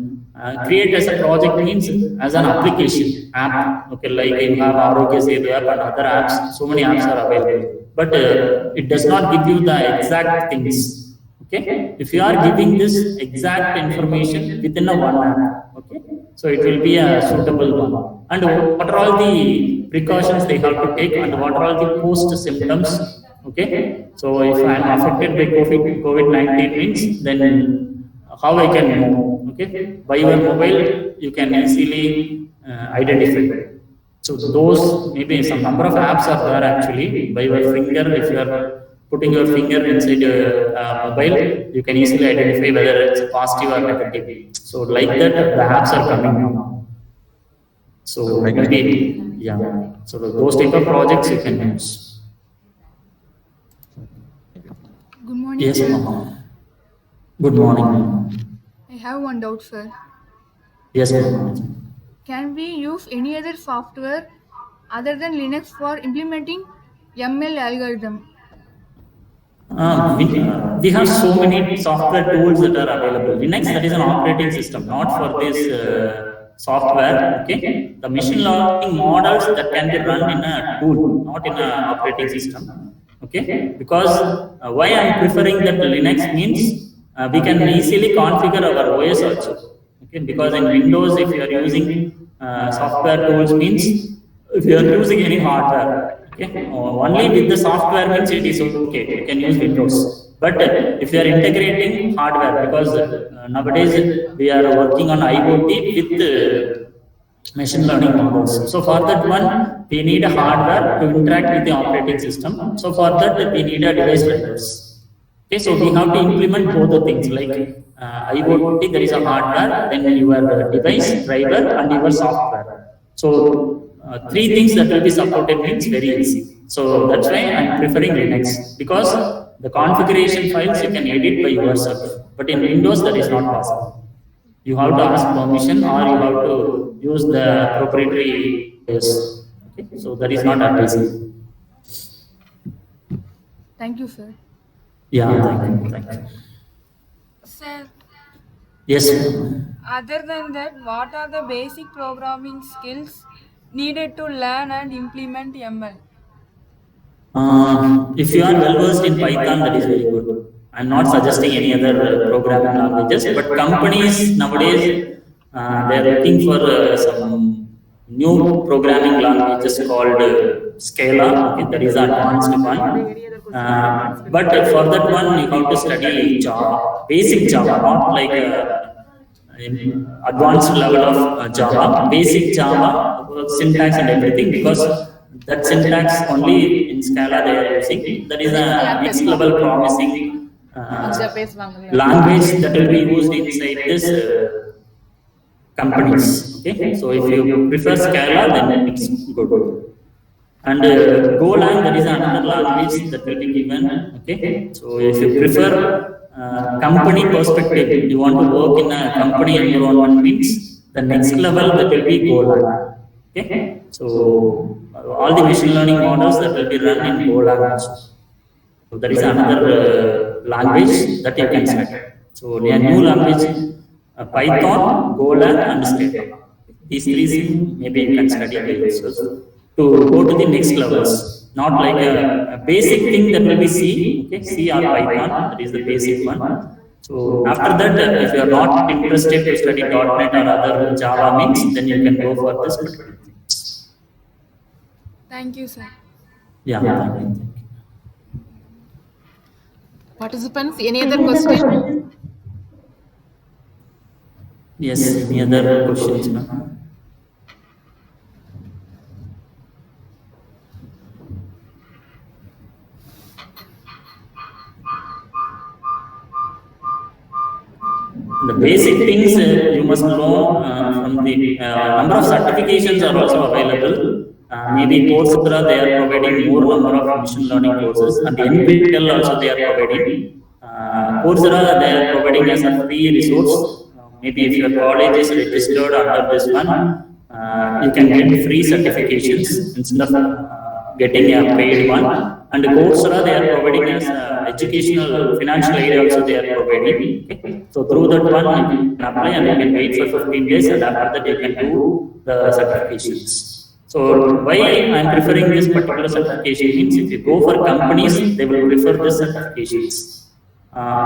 create as a project means as an application app. Okay, like you have Arogya Setu app and other apps, so many apps are available, but it does not give you the exact things. Okay, if you are giving this exact information within a one app, okay, so it will be a suitable one. And what are all the precautions they have to take, and what are all the post symptoms? Okay, so if I am affected by COVID-19 means, then how I can know? Okay, by your mobile you can easily identify. So those, maybe some number of apps are there actually. By your finger, if you are putting your finger inside your mobile, you can easily identify whether it's positive or negative. So like that, the apps are coming now. So maybe, yeah. So those type of projects you can use. Good morning, Yes, sir. ma'am. Good morning, ma'am. I have one doubt, sir. Yes, ma'am. Can we use any other software other than Linux for implementing ML algorithm? We have so many software tools that are available. Linux, that is an operating system, not for this software. Okay, the machine learning models that can be run in a tool, not in an operating system. Okay, because why I am preferring that Linux means we can easily configure our OS also. Okay, because in Windows, if you are using software tools means if you are using any hardware. Okay, only with the software means it is okay, you can use Windows. But if you are integrating hardware, because nowadays we are working on IoT with machine learning models. So for that one, we need a hardware to interact with the operating system. So for that, we need a device drivers. Okay, so we have to implement both the things, like IoT, there is a hardware, then your device driver and your software. So three things that will be supported means very easy. So that's why I'm preferring Linux, because the configuration files you can edit by yourself. But in Windows, that is not possible. You have to ask permission, or you have to use the proprietary OS. Okay, so that is not advisable. Thank you, sir. Yeah, thank you. Thank you. Sir, Yes. other than that, what are the basic programming skills needed to learn and implement ML? If you are well versed in Python, that is very good. I'm not suggesting any other programming languages, but companies nowadays they are looking for some new programming languages called Scala. Okay, that is the advanced one. But for that one, you have to study Java, basic Java, not like advanced level of Java, basic Java, syntax and everything, because that syntax only in Scala they are using. That is a next level promising language that will be used inside this companies. Okay, so if you prefer Scala, then it's good. And Golang, that is another language that will be given. Okay, so if you prefer company perspective, you want to work in a company environment, means the next level that will be Golang. Okay, so all the machine learning models that will be run in Golang also. So that is another language that you can study. So a new language, Python, Golang, and Scala. These three maybe you can study by yourself to go to the next levels. Not like a basic thing that will be C, okay, C or Python, that is the basic one. So after that, if you are not interested to study .NET or other Java means, then you can go for this particular things. Thank you, sir. Yeah, thank you. Participants, any other question? Yes, any other questions, ma'am? The basic things you must know from the number of certifications are also available. Maybe Coursera, they are providing more number of machine learning courses, and NPTEL also they are providing. Coursera, they are providing as a free resource. Maybe if your college is registered under this one, you can get free certifications instead of getting a paid one. And Coursera, they are providing as educational financial aid also they are providing. Okay. So through that one, you can apply and you can wait for 15 days, and after that you can do the certifications. So why I am preferring this particular certification means if you go for companies, they will prefer the certifications.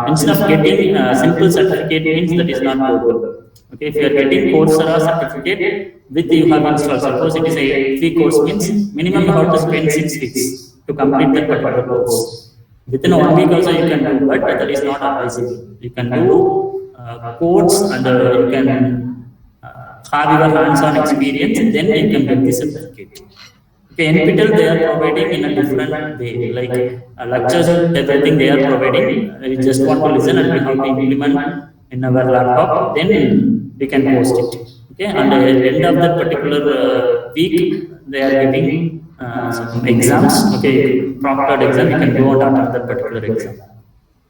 Instead of getting a simple certificate means that is not good. Okay, if you are getting Coursera certificate with you have installed, suppose it is a free course means minimum you have to spend 6 weeks to complete that particular course. Within 1 week also you can do, but that is not advisable. You can do codes and you can have your hands-on experience, then you can get the certificate. Okay, NPTEL they are providing in a different way, like lectures, everything they are providing. We just want to listen and we have to implement in our laptop, then we can post it. Okay, and at the end of that particular week, they are giving some exams. Okay, proctored exam, you can go and attend that particular exam.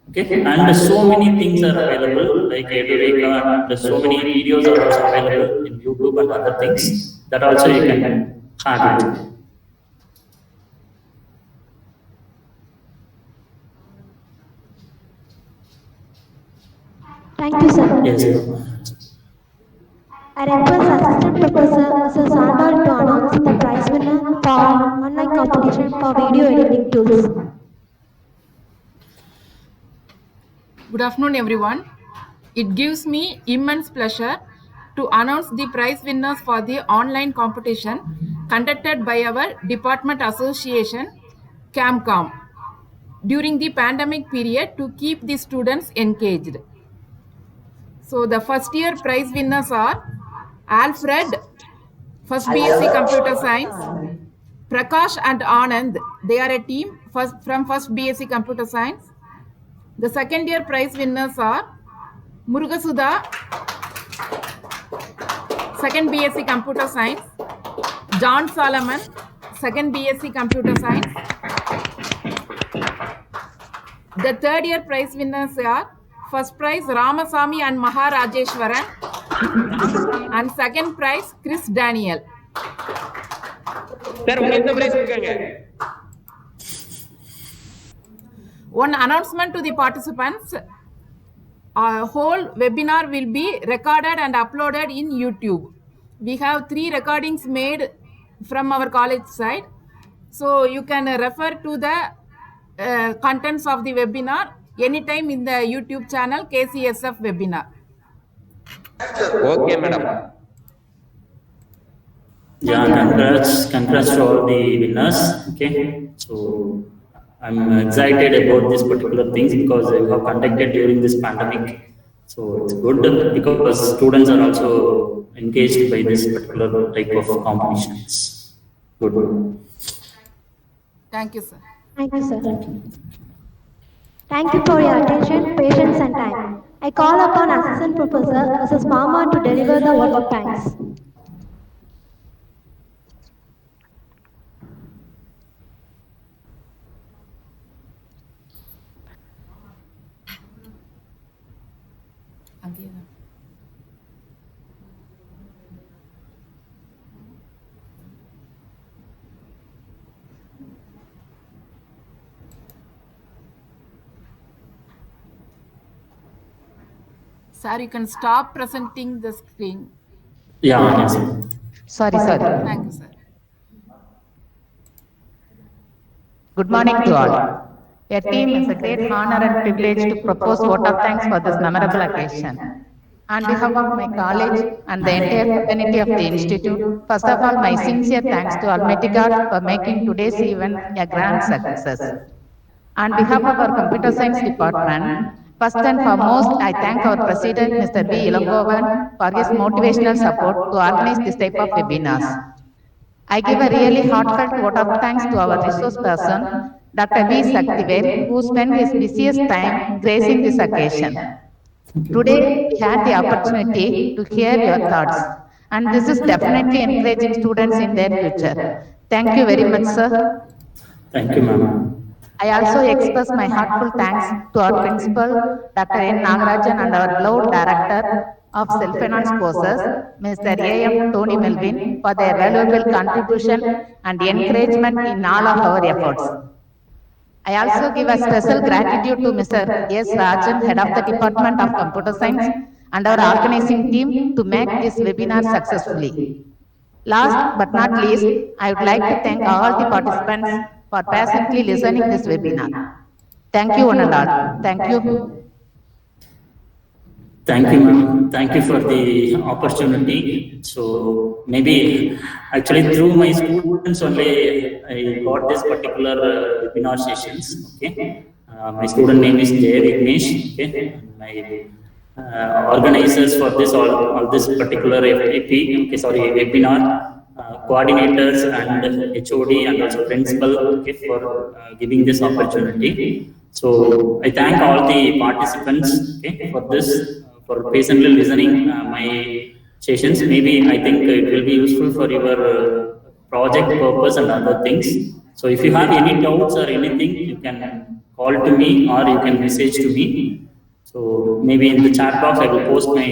Okay, and so many things are available, like Edureka, and so many videos are also available in YouTube and other things that also you can have it. Thank you, sir. Yes. I request Assistant Professor Mr. Sandal to announce the prize winner for online competition for video editing tools. Good afternoon, everyone. It gives me immense pleasure to announce the prize winners for the online competition conducted by our department association, CAMCOM, during the pandemic period to keep the students engaged. So the first year prize winners are Alfred, first BSc Computer Science, Prakash and Anand, they are a team from first BSc Computer Science. The second year prize winners are Murugasudha, second BSc Computer Science, John Solomon, second BSc Computer Science. The third year prize winners are first prize Ramasamy and Maharajeshwaran, and second prize Chris Daniel. One announcement to the participants. Our whole webinar will be recorded and uploaded in YouTube. We have 3 recordings made from our college side. So you can refer to the contents of the webinar anytime in the YouTube channel KCSF webinar. Okay, madam. Yeah, congrats to all the winners. Okay, so I'm excited about this particular things because we have conducted during this pandemic. So it's good because students are also engaged by this particular type of competitions. Good. Thank you, sir. Thank you, sir. Thank you. Thank you for your attention, patience, and time. I call upon Assistant Professor Mrs. Mama to deliver the vote of thanks. Sir, you can stop presenting the screen. Yeah, yes. Sorry. Thank you, sir. Good morning to all. Your team is a great honor and privilege to propose vote of thanks for this memorable occasion. On behalf of my college and the entire fraternity of the institute, first of all, my sincere thanks to Almighty God for making today's event a grand success. On behalf of our computer science department, first and foremost, I thank our president, Mr. V. Ilangovan, for his motivational support to organize this type of webinars. I give a really heartfelt vote of thanks to our resource person, Dr. V. Saktivel, who spent his busiest time gracing this occasion. Today, we had the opportunity to hear your thoughts, and this is definitely encouraging students in their future. Thank you very much, sir. Thank you, ma'am. I also express my heartfelt thanks to our principal, Dr. N. Nagarajan, and our beloved director of self-finance courses, Mr. A.M. Tony Melvin, for their valuable contribution and encouragement in all of our efforts. I also give a special gratitude to Mr. S. Rajan, Head of the Department of Computer Science, and our organizing team to make this webinar successfully. Last but not least, I would like to thank all the participants for patiently listening to this webinar. Thank you, one and all. Thank you. Thank you, ma'am. Thank you for the opportunity. So maybe actually through my students only I got this particular webinar sessions. Okay, my student name is Jay Vignesh. Okay, my organizers for this all this particular FAP. Okay, sorry, webinar. Coordinators and HOD and also principal, okay, for giving this opportunity. So I thank all the participants, okay, for this, for patiently listening my sessions. Maybe I think it will be useful for your project purpose and other things. So if you have any doubts or anything, you can call to me or you can message to me. So maybe in the chat box I will post my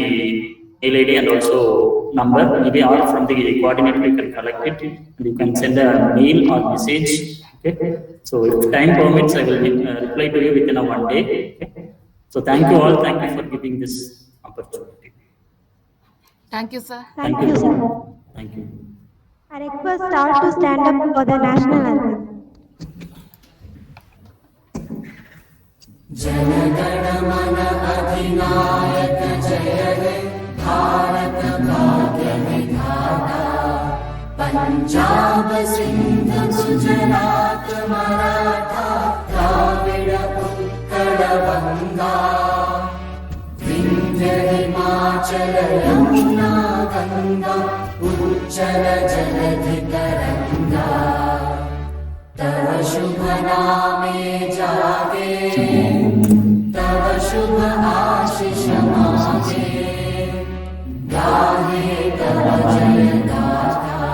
mail ID and also number, maybe or from the coordinator you can collect it and you can send a mail or message. Okay. So if time permits, I will reply to you within a 1 day. Okay. So thank you all. Thank you for giving this opportunity. Thank you, sir. Thank you, sir. Thank you. I request all to stand up for the national anthem. Jana Gana Mana अधिनायक जय हे भारत भाग्य विधाता पंजाब सिंध गुजरात मराठा द्राविड उत्कल गंगा विंध्य हिमाचल यमुना गंगा उच्चल जलधि तरंगा तव शुभ नामे जागे तव शुभ आशीष मागे गाहे तव जय गाथा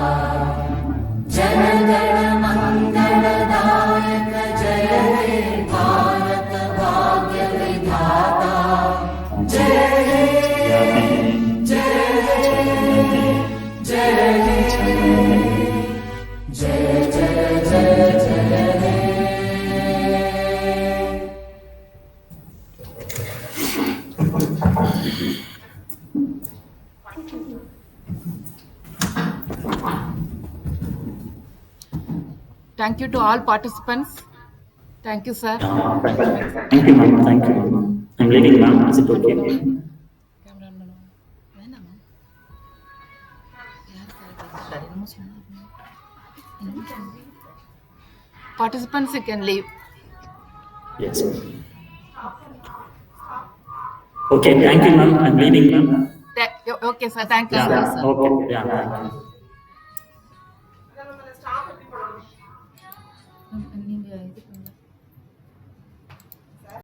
जनगण मंगलदायक जय हे भारत भाग्य विधाता जय हे जय हे जय हे जय जय जय जय हे Thank you to all participants. Thank you, sir. Thank you, ma'am. Thank you. I'm leaving, ma'am. Is it okay? Participants, you can leave. Yes. Okay, thank you, ma'am. I'm leaving, ma'am. Okay, sir. Thank you, Yeah, sir. okay. Yeah, thank you. நீங்க இது பண்ணுங்க.